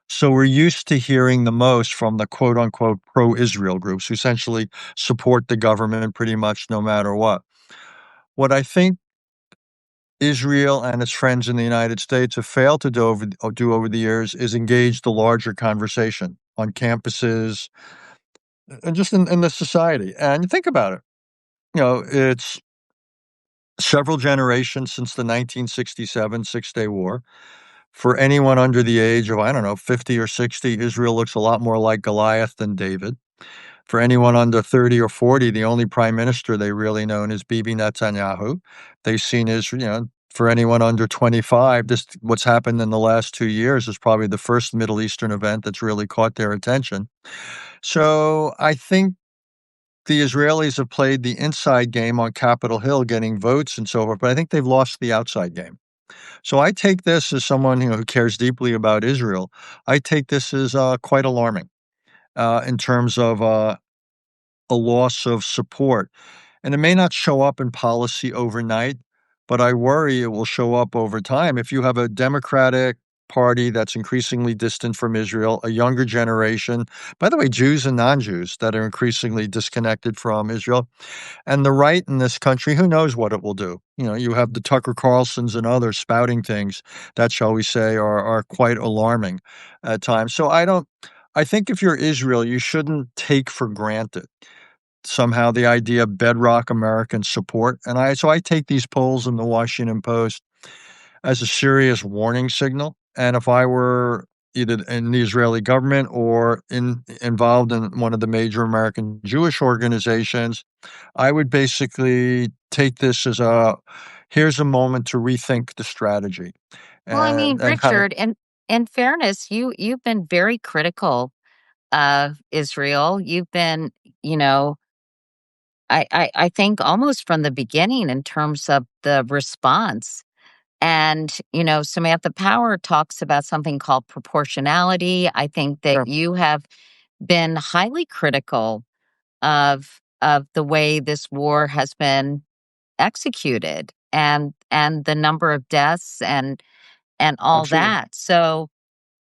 So we're used to hearing the most from the quote unquote pro-Israel groups who essentially support the government pretty much no matter what. What I think Israel and its friends in the United States have failed to do over the years is engage the larger conversation on campuses and just in the society. And you think about it, it's several generations since the 1967 Six-Day War. For anyone under the age of, I don't know, 50 or 60, Israel looks a lot more like Goliath than David. For anyone under 30 or 40, the only prime minister they really know is Bibi Netanyahu. They've seen Israel, for anyone under 25, what's happened in the last 2 years is probably the first Middle Eastern event that's really caught their attention. So I think the Israelis have played the inside game on Capitol Hill, getting votes and so forth, but I think they've lost the outside game. So I take this as someone who cares deeply about Israel. I take this as quite alarming in terms of a loss of support. And it may not show up in policy overnight, but I worry it will show up over time. If you have a Democratic Party that's increasingly distant from Israel, a younger generation, by the way, Jews and non-Jews that are increasingly disconnected from Israel, and the right in this country, who knows what it will do? You have the Tucker Carlsons and others spouting things that, shall we say, are quite alarming at times. So I think if you're Israel, you shouldn't take for granted somehow the idea of bedrock American support. So I take these polls in the Washington Post as a serious warning signal. And if I were either in the Israeli government or involved in one of the major American Jewish organizations, I would basically take this as here's a moment to rethink the strategy
Well, I mean,
and kind of.
Richard, in fairness, you've been very critical of Israel. You've been, you know, I think almost from the beginning in terms of the response. And, Samantha Power talks about something called proportionality. I think that
Yeah,
you have been highly critical of the way this war has been executed and the number of deaths and all
absolutely.
that. So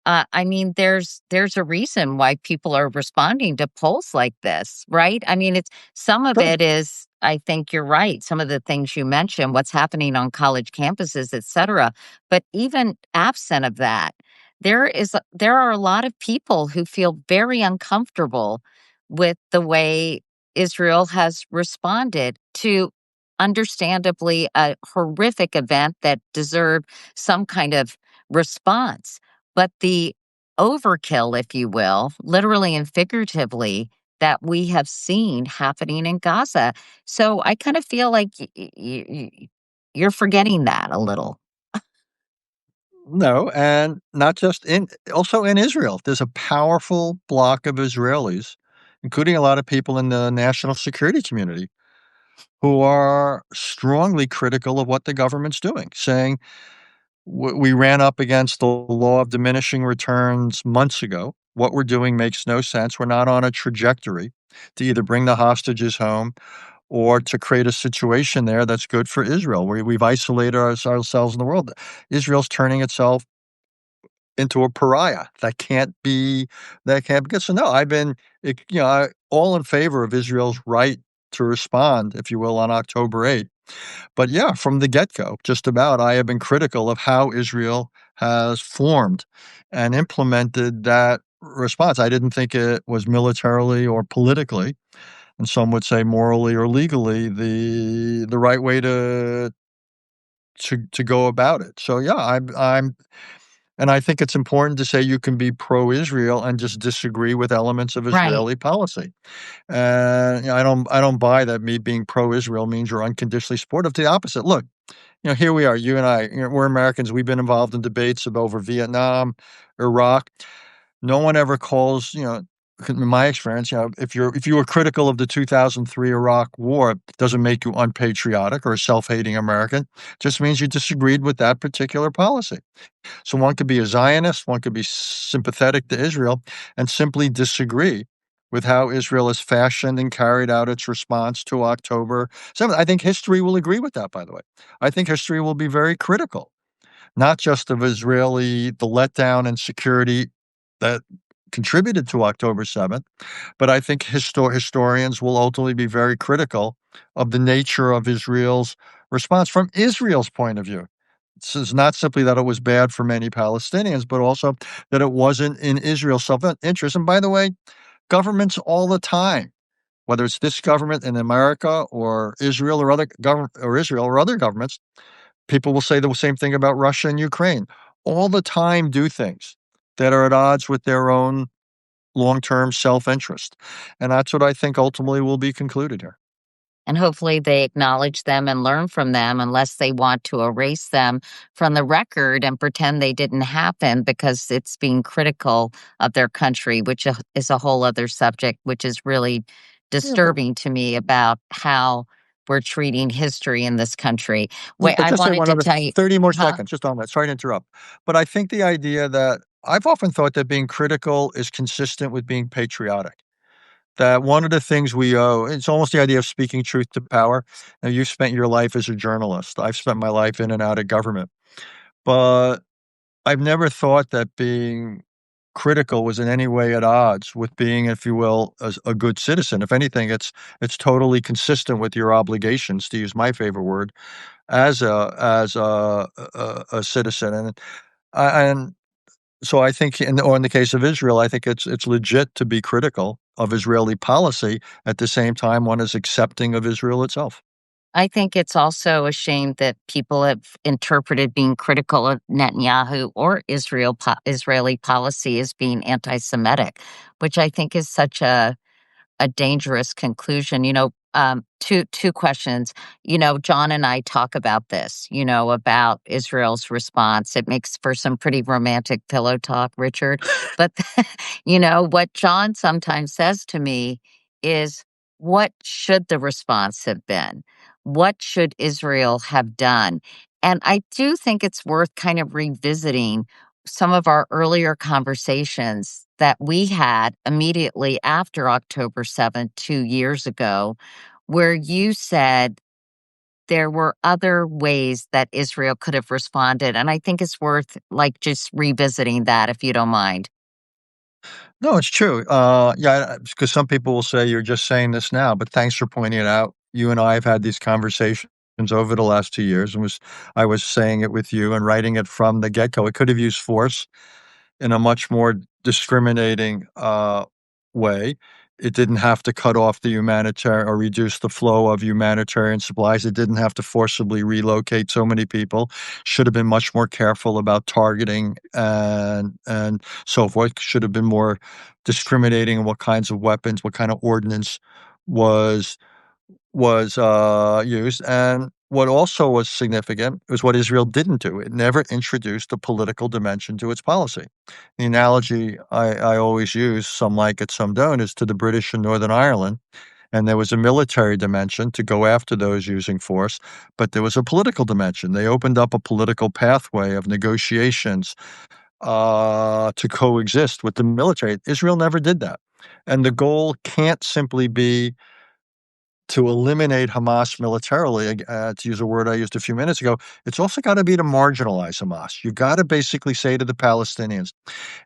I mean, there's a reason why people are responding to polls like this, right? I mean, it's some of
Sure.
it is, I think you're right. Some of the things you mentioned, what's happening on college campuses, et cetera. But even absent of that, there are a lot of people who feel very uncomfortable with the way Israel has responded to understandably a horrific event that deserved some kind of response. But the overkill, if you will, literally and figuratively, that we have seen happening in Gaza. So I kind of feel like you're forgetting that a little.
No, and not just also in Israel. There's a powerful block of Israelis, including a lot of people in the national security community, who are strongly critical of what the government's doing, saying, We ran up against the law of diminishing returns months ago. What we're doing makes no sense. We're not on a trajectory to either bring the hostages home or to create a situation there that's good for Israel. We've isolated ourselves in the world. Israel's turning itself into a pariah. That can't be good. So no, I've been, all in favor of Israel's right to respond, if you will, on October 8th. But yeah, from the get-go, just about, I have been critical of how Israel has formed and implemented that response. I didn't think it was militarily or politically, and some would say morally or legally, the right way to go about it. So yeah, I'm and I think it's important to say you can be pro-Israel and just disagree with elements of
Right.
Israeli policy. And I don't buy that me being pro-Israel means you're unconditionally supportive. To the opposite. Look, here we are, you and I, we're Americans. We've been involved in debates over Vietnam, Iraq. No one ever calls, in my experience, if you were critical of the 2003 Iraq war, it doesn't make you unpatriotic or a self-hating American. It just means you disagreed with that particular policy. So one could be a Zionist, one could be sympathetic to Israel, and simply disagree with how Israel has fashioned and carried out its response to October 7th. I think history will agree with that, by the way. I think history will be very critical, not just of the letdown and security that contributed to October 7th, but I think historians will ultimately be very critical of the nature of Israel's response from Israel's point of view. This is not simply that it was bad for many Palestinians, but also that it wasn't in Israel's self-interest. And by the way, governments all the time, whether it's this government in America or Israel or other governments, people will say the same thing about Russia and Ukraine. All the time do things that are at odds with their own long-term self-interest. And that's what I think ultimately will be concluded here.
And hopefully they acknowledge them and learn from them unless they want to erase them from the record and pretend they didn't happen because it's being critical of their country, which is a whole other subject, which is really
Yeah, but
disturbing to me about how we're treating history in this country.
yeah,
Wait,
but
I
just say
wanted
one
to
other
tell you,
30 more
huh?
seconds, just on that. Sorry to interrupt. But I think the idea that I've often thought that being critical is consistent with being patriotic. That one of the things we owe, it's almost the idea of speaking truth to power. Now, you've spent your life as a journalist. I've spent my life in and out of government. But I've never thought that being critical was in any way at odds with being, if you will, a good citizen. If anything, it's totally consistent with your obligations, to use my favorite word, as a citizen. And so I think, in the case of Israel, I think it's legit to be critical of Israeli policy. At the same time, one is accepting of Israel itself.
I think it's also a shame that people have interpreted being critical of Netanyahu or Israeli policy as being anti-Semitic, which I think is such a dangerous conclusion. Two questions. John and I talk about this. About Israel's response. It makes for some pretty romantic pillow talk, Richard. But what John sometimes says to me is, what should the response have been? What should Israel have done? And I do think it's worth kind of revisiting some of our earlier conversations that we had immediately after October 7th, 2 years ago, where you said there were other ways that Israel could have responded. And I think it's worth like just revisiting that if you don't mind.
No, it's true. Yeah, because some people will say you're just saying this now, but thanks for pointing it out. You and I have had these conversations over the last 2 years, and was I was saying it with you and writing it from the get-go. It could have used force in a much more discriminating, way. It didn't have to cut off the humanitarian or reduce the flow of humanitarian supplies. It didn't have to forcibly relocate so many people. Should have been much more careful about targeting and so forth. Should have been more discriminating in what kinds of weapons, what kind of ordnance was used. And what also was significant was what Israel didn't do. It never introduced a political dimension to its policy. The analogy I always use, some like it, some don't, is to the British in Northern Ireland. And there was a military dimension to go after those using force, but there was a political dimension. They opened up a political pathway of negotiations to coexist with the military. Israel never did that. And the goal can't simply be to eliminate Hamas militarily, to use a word I used a few minutes ago. It's also got to be to marginalize Hamas. You've got to basically say to the Palestinians,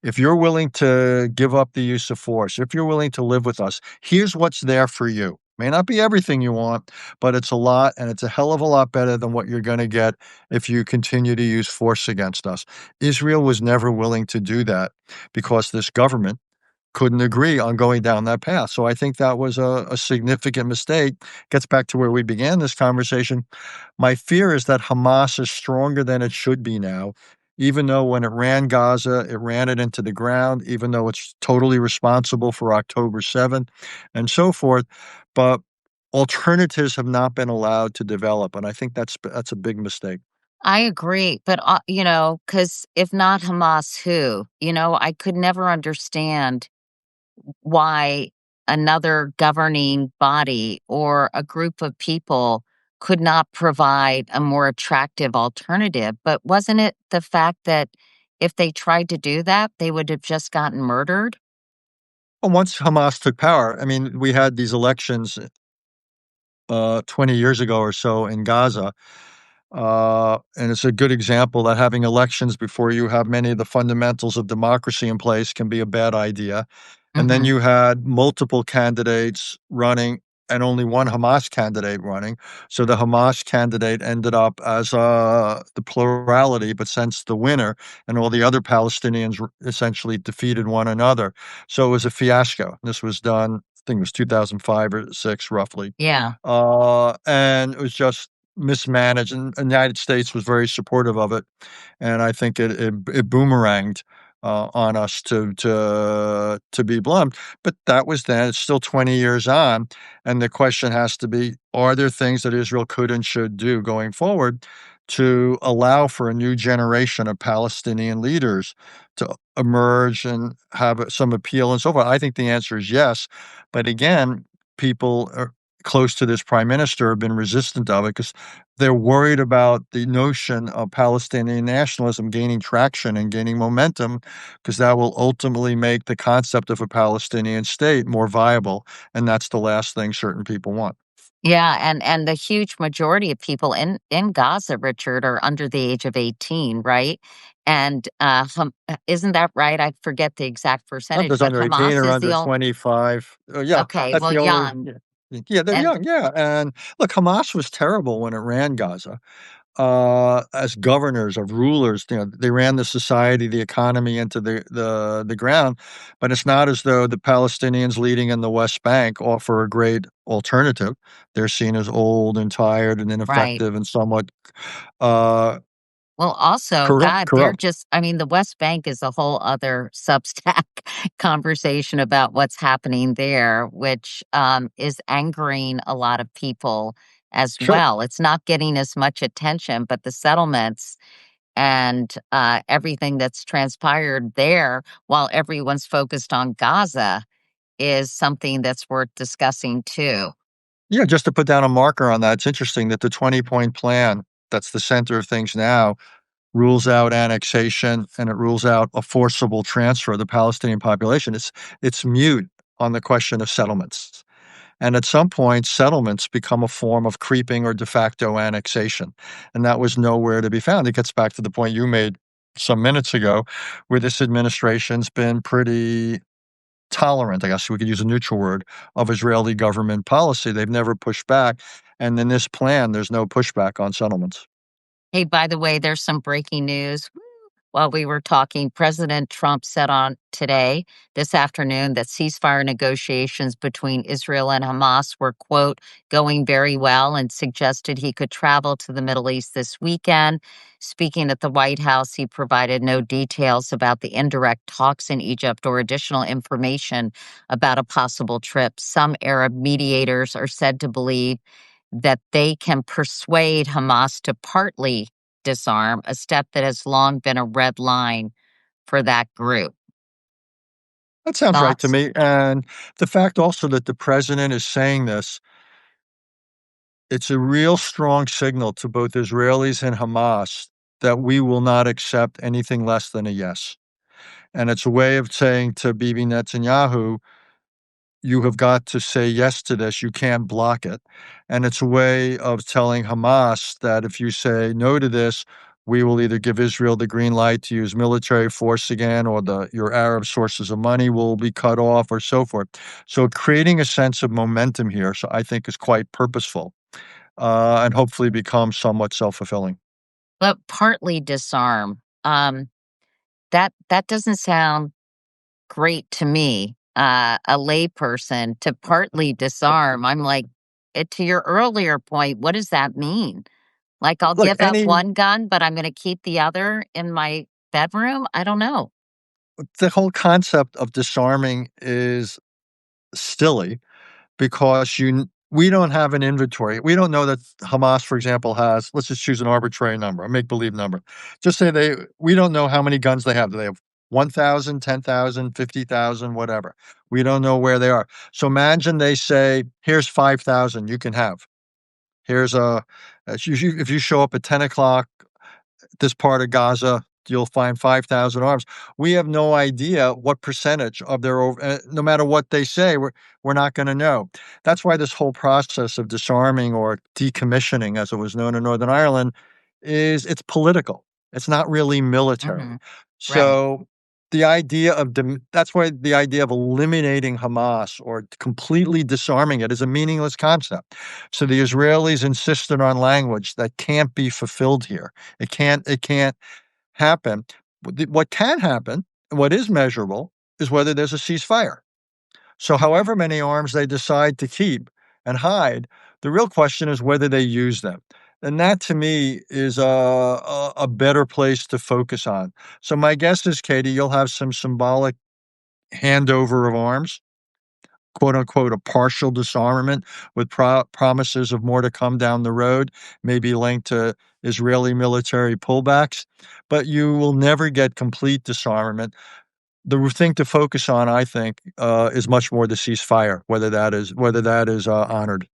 if you're willing to give up the use of force, if you're willing to live with us, here's what's there for you. May not be everything you want, but it's a lot, and it's a hell of a lot better than what you're going to get if you continue to use force against us. Israel was never willing to do that because this government couldn't agree on going down that path. So I think that was a significant mistake. Gets back to where we began this conversation. My fear is that Hamas is stronger than it should be now, even though when it ran Gaza, it ran it into the ground, even though it's totally responsible for October 7th and so forth. But alternatives have not been allowed to develop. And I think that's a big mistake.
I agree, but, because if not Hamas, who? I could never understand why another governing body or a group of people could not provide a more attractive alternative. But wasn't it the fact that if they tried to do that, they would have just gotten murdered?
Well, once Hamas took power, I mean, we had these elections 20 years ago or so in Gaza. And it's a good example that having elections before you have many of the fundamentals of democracy in place can be a bad idea. And then
Mhm.
you had multiple candidates running and only one Hamas candidate running. So the Hamas candidate ended up as the plurality, but since the winner, and all the other Palestinians essentially defeated one another. So it was a fiasco. This was done, I think it was 2005 or six, roughly.
Yeah.
And it was just mismanaged, and the United States was very supportive of it, and I think it boomeranged, on us to be blunt, but that was then. It's still 20 years on, and the question has to be, are there things that Israel could and should do going forward to allow for a new generation of Palestinian leaders to emerge and have some appeal and so forth? I think the answer is yes, but again, people are close to this prime minister have been resistant of it because they're worried about the notion of Palestinian nationalism gaining traction and gaining momentum, because that will ultimately make the concept of a Palestinian state more viable, and that's the last thing certain people want.
Yeah, and the huge majority of people in Gaza, Richard, are under the age of 18, right? And, isn't that right? I forget the exact
Not
percentage,
just
but
under 18
Hamas
or
is
under
the only.
25. Yeah,
Okay,
that's
well,
the only.
young,
Yeah. Yeah, they're
and
young, yeah, and look, Hamas was terrible when it ran Gaza. As governors of rulers, they ran the society, the economy into the ground, but it's not as though the Palestinians leading in the West Bank offer a great alternative. They're seen as old and tired and
right.
ineffective and somewhat, uh,
Well, also,
corrupt
God, they're
corrupt.
just I mean, the West Bank is a whole other Substack conversation about what's happening there, which, is angering a lot of people as
Sure.
well. It's not getting as much attention, but the settlements and, everything that's transpired there while everyone's focused on Gaza is something that's worth discussing too.
Yeah, just to put down a marker on that, it's interesting that the 20-point plan, that's the center of things now, rules out annexation and it rules out a forcible transfer of the Palestinian population. It's mute on the question of settlements. And at some point, settlements become a form of creeping or de facto annexation. And that was nowhere to be found. It gets back to the point you made some minutes ago, where this administration's been pretty tolerant, I guess we could use a neutral word, of Israeli government policy. They've never pushed back. And in this plan, there's no pushback on settlements.
Hey, by the way, there's some breaking news. While we were talking, President Trump said on today, this afternoon, that ceasefire negotiations between Israel and Hamas were, quote, going very well, and suggested he could travel to the Middle East this weekend. Speaking at the White House, he provided no details about the indirect talks in Egypt or additional information about a possible trip. Some Arab mediators are said to believe that they can persuade Hamas to partly disarm, a step that has long been a red line for that group.
That sounds right to
Thoughts?
me. And the fact also that the president is saying this, it's a real strong signal to both Israelis and Hamas that we will not accept anything less than a yes. And it's a way of saying to Bibi Netanyahu, you have got to say yes to this. You can't block it. And it's a way of telling Hamas that if you say no to this, we will either give Israel the green light to use military force again, or your Arab sources of money will be cut off, or so forth. So creating a sense of momentum here, so I think is quite purposeful, and hopefully become somewhat self-fulfilling.
But partly disarm. That doesn't sound great to me. A layperson to partly disarm. I'm like, to your earlier point, what does that mean? Like, I'll
Look,
give up one gun, but I'm going to keep the other in my bedroom? I don't know.
the whole concept of disarming is silly because we don't have an inventory. We don't know that Hamas, for example, has, let's just choose an arbitrary number, a make-believe number. Just say we don't know how many guns they have. Do they have 1,000, 10,000, 50,000, whatever? We don't know where they are. So imagine they say, here's 5,000 you can have. Here's if you show up at 10 o'clock this part of Gaza, you'll find 5,000 arms. We have no idea what percentage of no matter what they say, we're not going to know. That's why this whole process of disarming or decommissioning, as it was known in Northern Ireland, it's political. It's not really military.
Hmm. Right.
So that's why the idea of eliminating Hamas or completely disarming it is a meaningless concept. So the Israelis insisted on language that can't be fulfilled here. It can't happen. What can happen, and what is measurable, is whether there's a ceasefire. So
Mhm.
however many arms they decide to keep and hide, the real question is whether they use them. And that to me is a better place to focus on. So my guess is, Katie, you'll have some symbolic handover of arms, quote unquote, a partial disarmament with promises of more to come down the road, maybe linked to Israeli military pullbacks. But you will never get complete disarmament. The thing to focus on, I think, is much more the ceasefire, whether that is honored.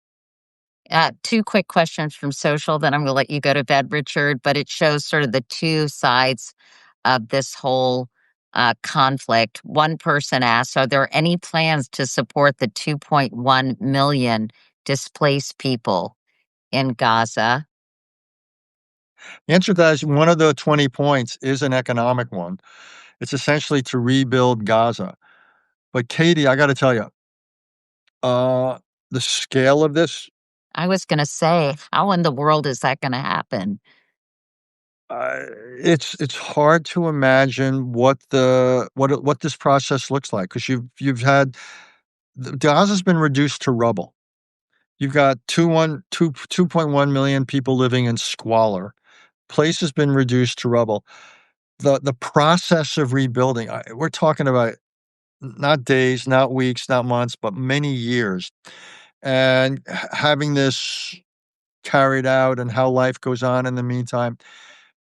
Two quick questions from social, then I'm going to let you go to bed, Richard. But it shows sort of the two sides of this whole conflict. One person asked, are there any plans to support the 2.1 million displaced people in Gaza?
The answer to that is one of the 20 points is an economic one. It's essentially to rebuild Gaza. But Katie, I got to tell you, uh, the scale of this,
I was going to say, how in the world is that going to happen?
uh, it's hard to imagine what this process looks like because you've had Gaza's been reduced to rubble. You've got 2.1 million people living in squalor. Place has been reduced to rubble. The process of rebuilding, we're talking about not days, not weeks, not months, but many years. And having this carried out and how life goes on in the meantime,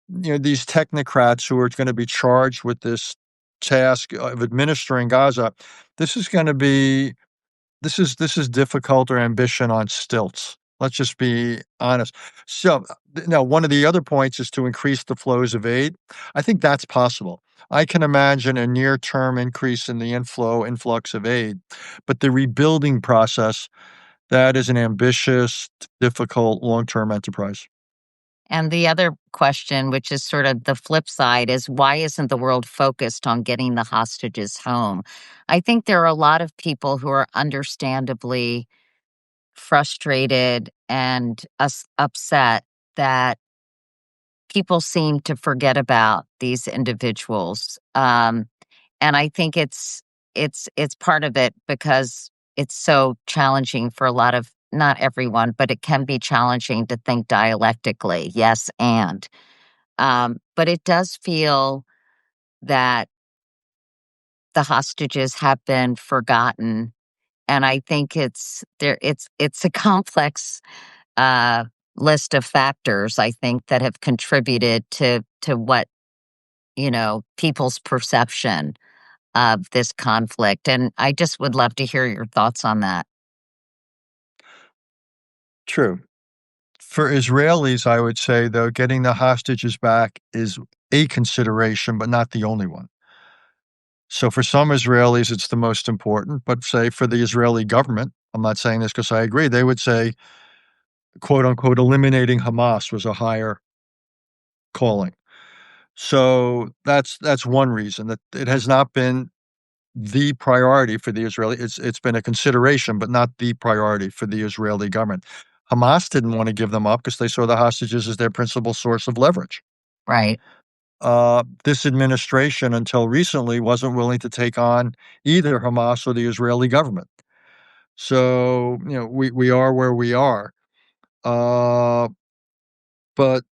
these technocrats who are going to be charged with this task of administering Gaza, this is going to be this is difficult or ambition on stilts. Let's just be honest. So now, one of the other points is to increase the flows of aid. I think that's possible. I can imagine a near-term increase in the influx of aid, but the rebuilding process, that is an ambitious, difficult, long-term enterprise.
And the other question, which is sort of the flip side, is why isn't the world focused on getting the hostages home? I think there are a lot of people who are understandably frustrated and upset that people seem to forget about these individuals. And I think it's part of it because it's so challenging for a lot of, not everyone, but it can be challenging to think dialectically. Yes, and but it does feel that the hostages have been forgotten, and I think it's a complex uh, list of factors, I think, that have contributed to what, people's perception of this conflict. And I just would love to hear your thoughts on that.
True. For Israelis, I would say, though, getting the hostages back is a consideration, but not the only one. So for some Israelis, it's the most important, but say for the Israeli government, I'm not saying this because I agree, they would say, quote unquote, eliminating Hamas was a higher calling. So that's one reason that it has not been the priority for the Israeli. It's been a consideration, but not the priority for the Israeli government. Hamas didn't want to give them up because they saw the hostages as their principal source of leverage.
Right.
This administration, until recently, wasn't willing to take on either Hamas or the Israeli government. So, we are where we are. Uh, but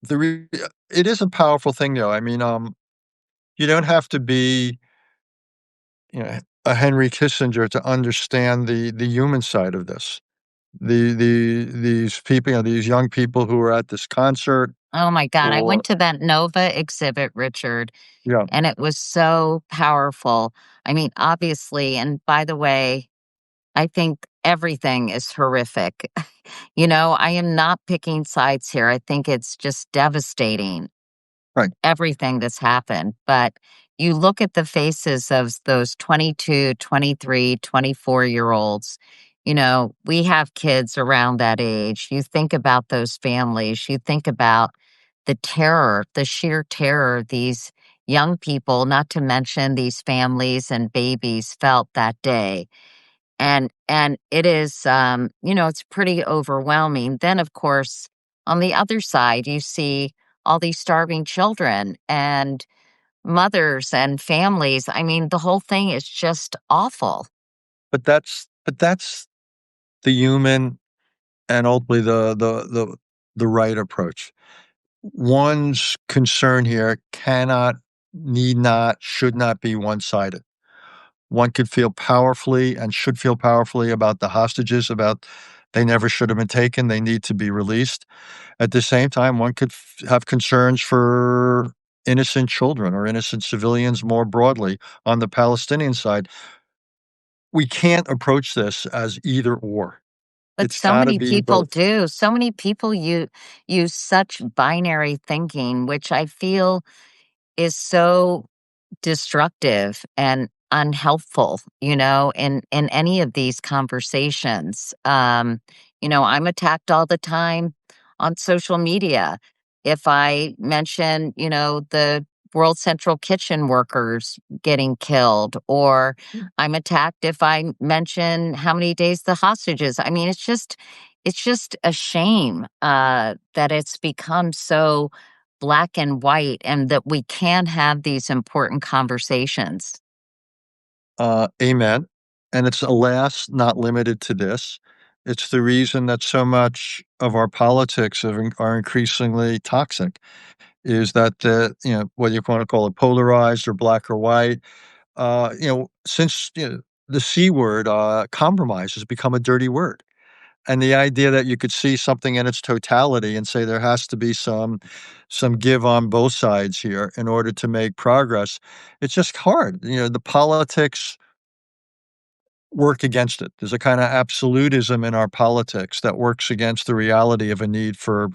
the re it is a powerful thing, though. I mean, you don't have to be, a Henry Kissinger to understand the human side of this. These people, these young people who are at this concert
Oh my God. I
or
went to that Nova exhibit, Richard,
yeah,
and it was so powerful. I mean, obviously, and by the way, I think everything is horrific. I am not picking sides here. I think it's just devastating,
right.
everything that's happened. But you look at the faces of those 22, 23, 24-year olds. We have kids around that age. You think about those families. You think about the terror, the sheer terror these young people, not to mention these families and babies, felt that day. And it is, it's pretty overwhelming. Then, of course, on the other side, you see all these starving children and mothers and families. I mean, the whole thing is just awful.
But that's the human and ultimately the right approach. One's concern here cannot, need not, should not be one-sided. One could feel powerfully and should feel powerfully about the hostages, about they never should have been taken, they need to be released. At the same time, one could have concerns for innocent children or innocent civilians more broadly on the Palestinian side. We can't approach this as either or.
But
It's
so
gotta
many
be
people
both.
do. So many people use such binary thinking, which I feel is so destructive and unhelpful, in any of these conversations. I'm attacked all the time on social media. If I mention, the World Central Kitchen workers getting killed, or I'm attacked if I mention how many days the hostages. I mean, it's just a shame that it's become so black and white and that we can have these important conversations.
Amen. And it's alas not limited to this. It's the reason that so much of our politics are increasingly toxic, is that whether you wanna call it polarized or black or white, since, the C word, compromise has become a dirty word. and the idea that you could see something in its totality and say there has to be some give on both sides here in order to make progress, it's just hard. The politics work against it. There's a kind of absolutism in our politics that works against the reality of a need for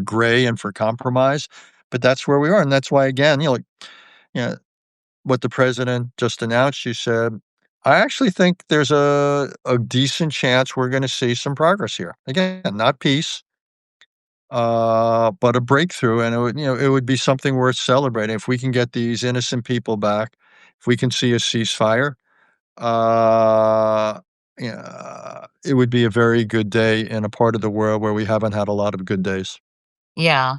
gray and for compromise. But that's where we are, and that's why again, you know, what the president just announced, you said, I actually think there's a decent chance we're gonna see some progress here. Again, not peace, but a breakthrough, and it would be something worth celebrating if we can get these innocent people back, if we can see a ceasefire, uh, yeah, it would be a very good day in a part of the world where we haven't had a lot of good days.
Yeah.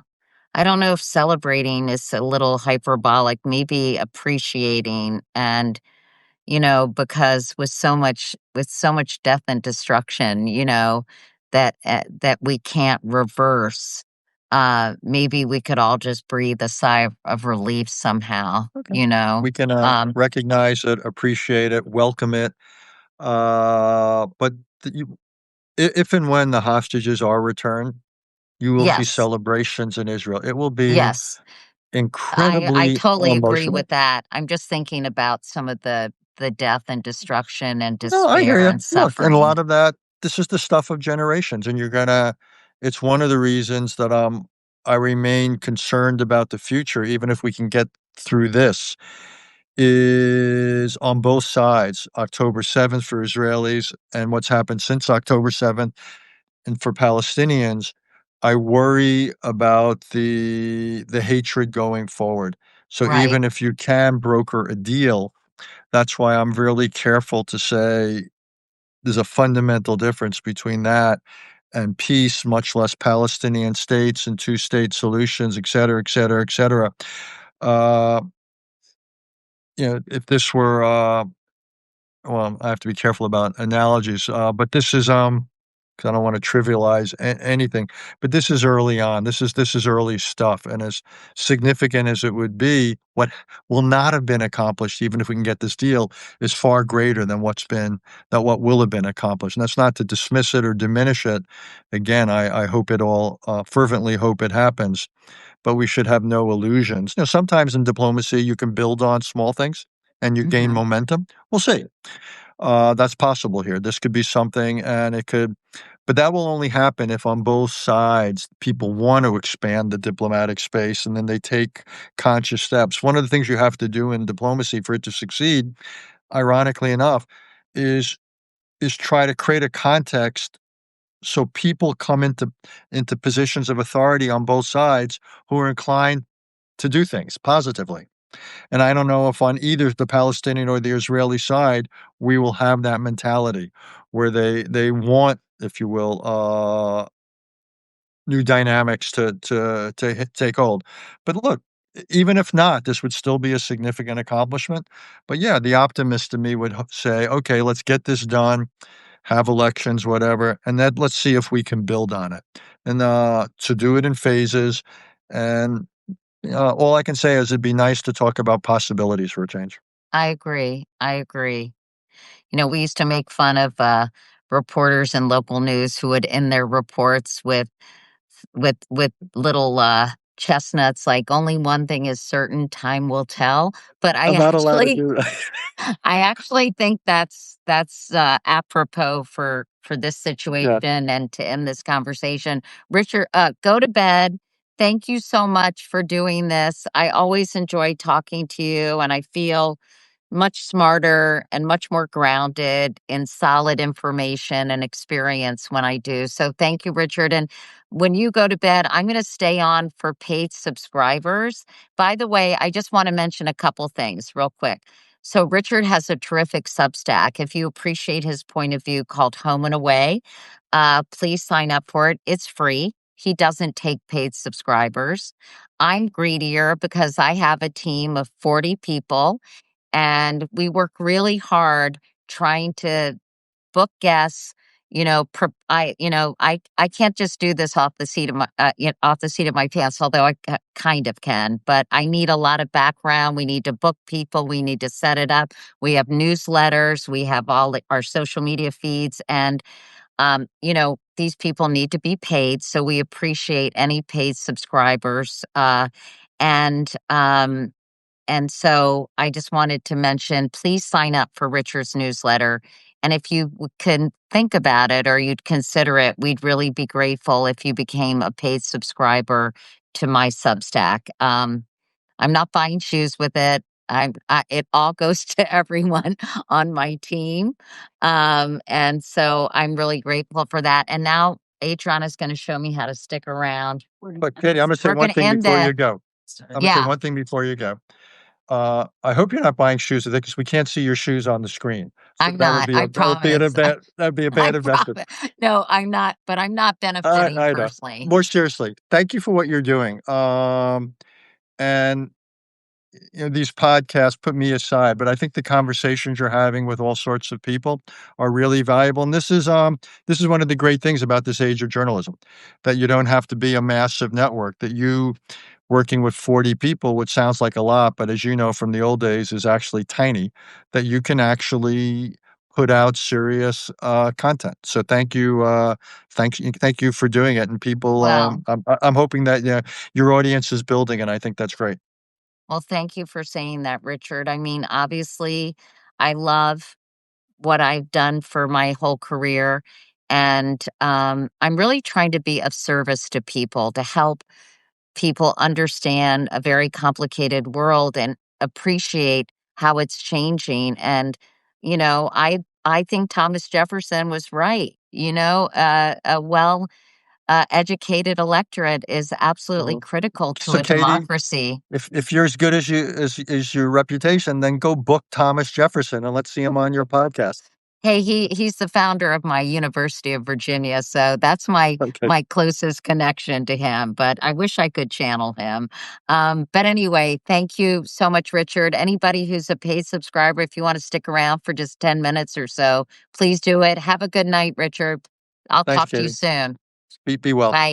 I don't know if celebrating is a little hyperbolic, maybe appreciating and, because with so much death and destruction, that we can't reverse, maybe we could all just breathe a sigh of relief somehow,
Okay.
you know?
We can,
Um,
recognize it, appreciate it, welcome it, but the you if and when the hostages are returned, you will see
yes,
celebrations in Israel. It will be
yes. I
incredibly
totally agree
emotional.
with that. I'm just thinking about some of the death and destruction and
No, I hear
despair
you.
and
Look, and a
suffering.
lot of that, this is the stuff of generations, and it's one of the reasons that, I remain concerned about the future, even if we can get through this, is on both sides, October 7th for Israelis and what's happened since October 7th, and for Palestinians, I worry about the hatred going forward. So
Right.
even if you can broker a deal, that's why I'm really careful to say there's a fundamental difference between that and peace, much less Palestinian states and two-state solutions, et cetera, et cetera, et cetera. Uh, if this were, well, I have to be careful about analogies, but this is, 'cause I don't wanna trivialize anything, but this is early on. This is early stuff, and as significant as it would be, what will not have been accomplished, even if we can get this deal, is far greater than what will have been accomplished, and that's not to dismiss it or diminish it. Again, I hope it all, fervently hope it happens, but we should have no illusions. Sometimes in diplomacy, you can build on small things and you gain
Mhm.
momentum. We'll see. That's possible here. This could be something, and but that will only happen if on both sides people want to expand the diplomatic space and then they take conscious steps. One of the things you have to do in diplomacy for it to succeed, ironically enough, is try to create a context so people come into positions of authority on both sides who are inclined to do things positively. And I don't know if on either the Palestinian or the Israeli side, we will have that mentality where they want, if you will, new dynamics to take hold. But look, even if not, this would still be a significant accomplishment. But yeah, the optimist in me would say, okay, let's get this done, have elections, whatever, and then let's see if we can build on it. And to do it in phases. And all I can say is it'd be nice to talk about possibilities for a change.
I agree, I agree. We used to make fun of, reporters in local news who would end their reports with little, chestnuts, like, "Only one thing is certain, time will tell," but I
I'm not allowed to
actually
do that.
I actually think that's apropos for this
Yeah.
situation and to end this conversation. Richard, go to bed. Thank you so much for doing this. I always enjoy talking to you, and I feel much smarter and much more grounded in solid information and experience when I do. So thank you, Richard. And when you go to bed, I'm going to stay on for paid subscribers. By the way, I just want to mention a couple things real quick. So Richard has a terrific Substack. If you appreciate his point of view called Home and Away, please sign up for it. It's free. He doesn't take paid subscribers. I'm greedier because I have a team of 40 people and we work really hard trying to book guests. I can't just do this off the seat of off the seat of my pants, although I kind of can. But I need a lot of background. We need to book people. We need to set it up. We have newsletters. We have our social media feeds, and These people need to be paid, so we appreciate any paid subscribers. And and so I just wanted to mention, please sign up for Richard's newsletter. And if you can think about it or you'd consider it, we'd really be grateful if you became a paid subscriber to my Substack. I'm not buying shoes with it. It all goes to everyone on my team. And so I'm really grateful for that. And now Adrian is going to show me how to stick around.
But Katie, I'm gonna say
We're
one
going to
thing
end
before you
the,
go. I'm gonna say
yeah,
one thing before you go. I hope you're not buying shoes with it because we can't see your shoes on the screen. So
I'm not, I promise.
that would be a
I
bad investment.
promise. No, I'm not, but I'm not benefiting
I know.
personally.
More seriously, thank you for what you're doing. And these podcasts put me aside, but I think the conversations you're having with all sorts of people are really valuable. And this is one of the great things about this age of journalism, that you don't have to be a massive network, that you working with 40 people, which sounds like a lot, but as you know from the old days is actually tiny, that you can actually put out serious content. So thank you for doing it. And people,
Well,
I'm hoping that your audience is building, and I think that's great.
well, thank you for saying that, Richard. I mean, obviously, I love what I've done for my whole career. And I'm really trying to be of service to people, to help people understand a very complicated world and appreciate how it's changing. And, I think Thomas Jefferson was right. A well educated electorate is absolutely
So,
critical to
so
a
Katie,
democracy.
if you're as good as as your reputation, then go book Thomas Jefferson and let's see him on your podcast.
Hey, he's the founder of my University of Virginia, so that's my
Okay.
my closest connection to him, but I wish I could channel him. But anyway, thank you so much, Richard. Anybody who's a paid subscriber, if you want to stick around for just 10 minutes or so, please do it. Have a good night, Richard. I'll
Thanks,
talk to you
Katie.
soon.
Be well.
Bye.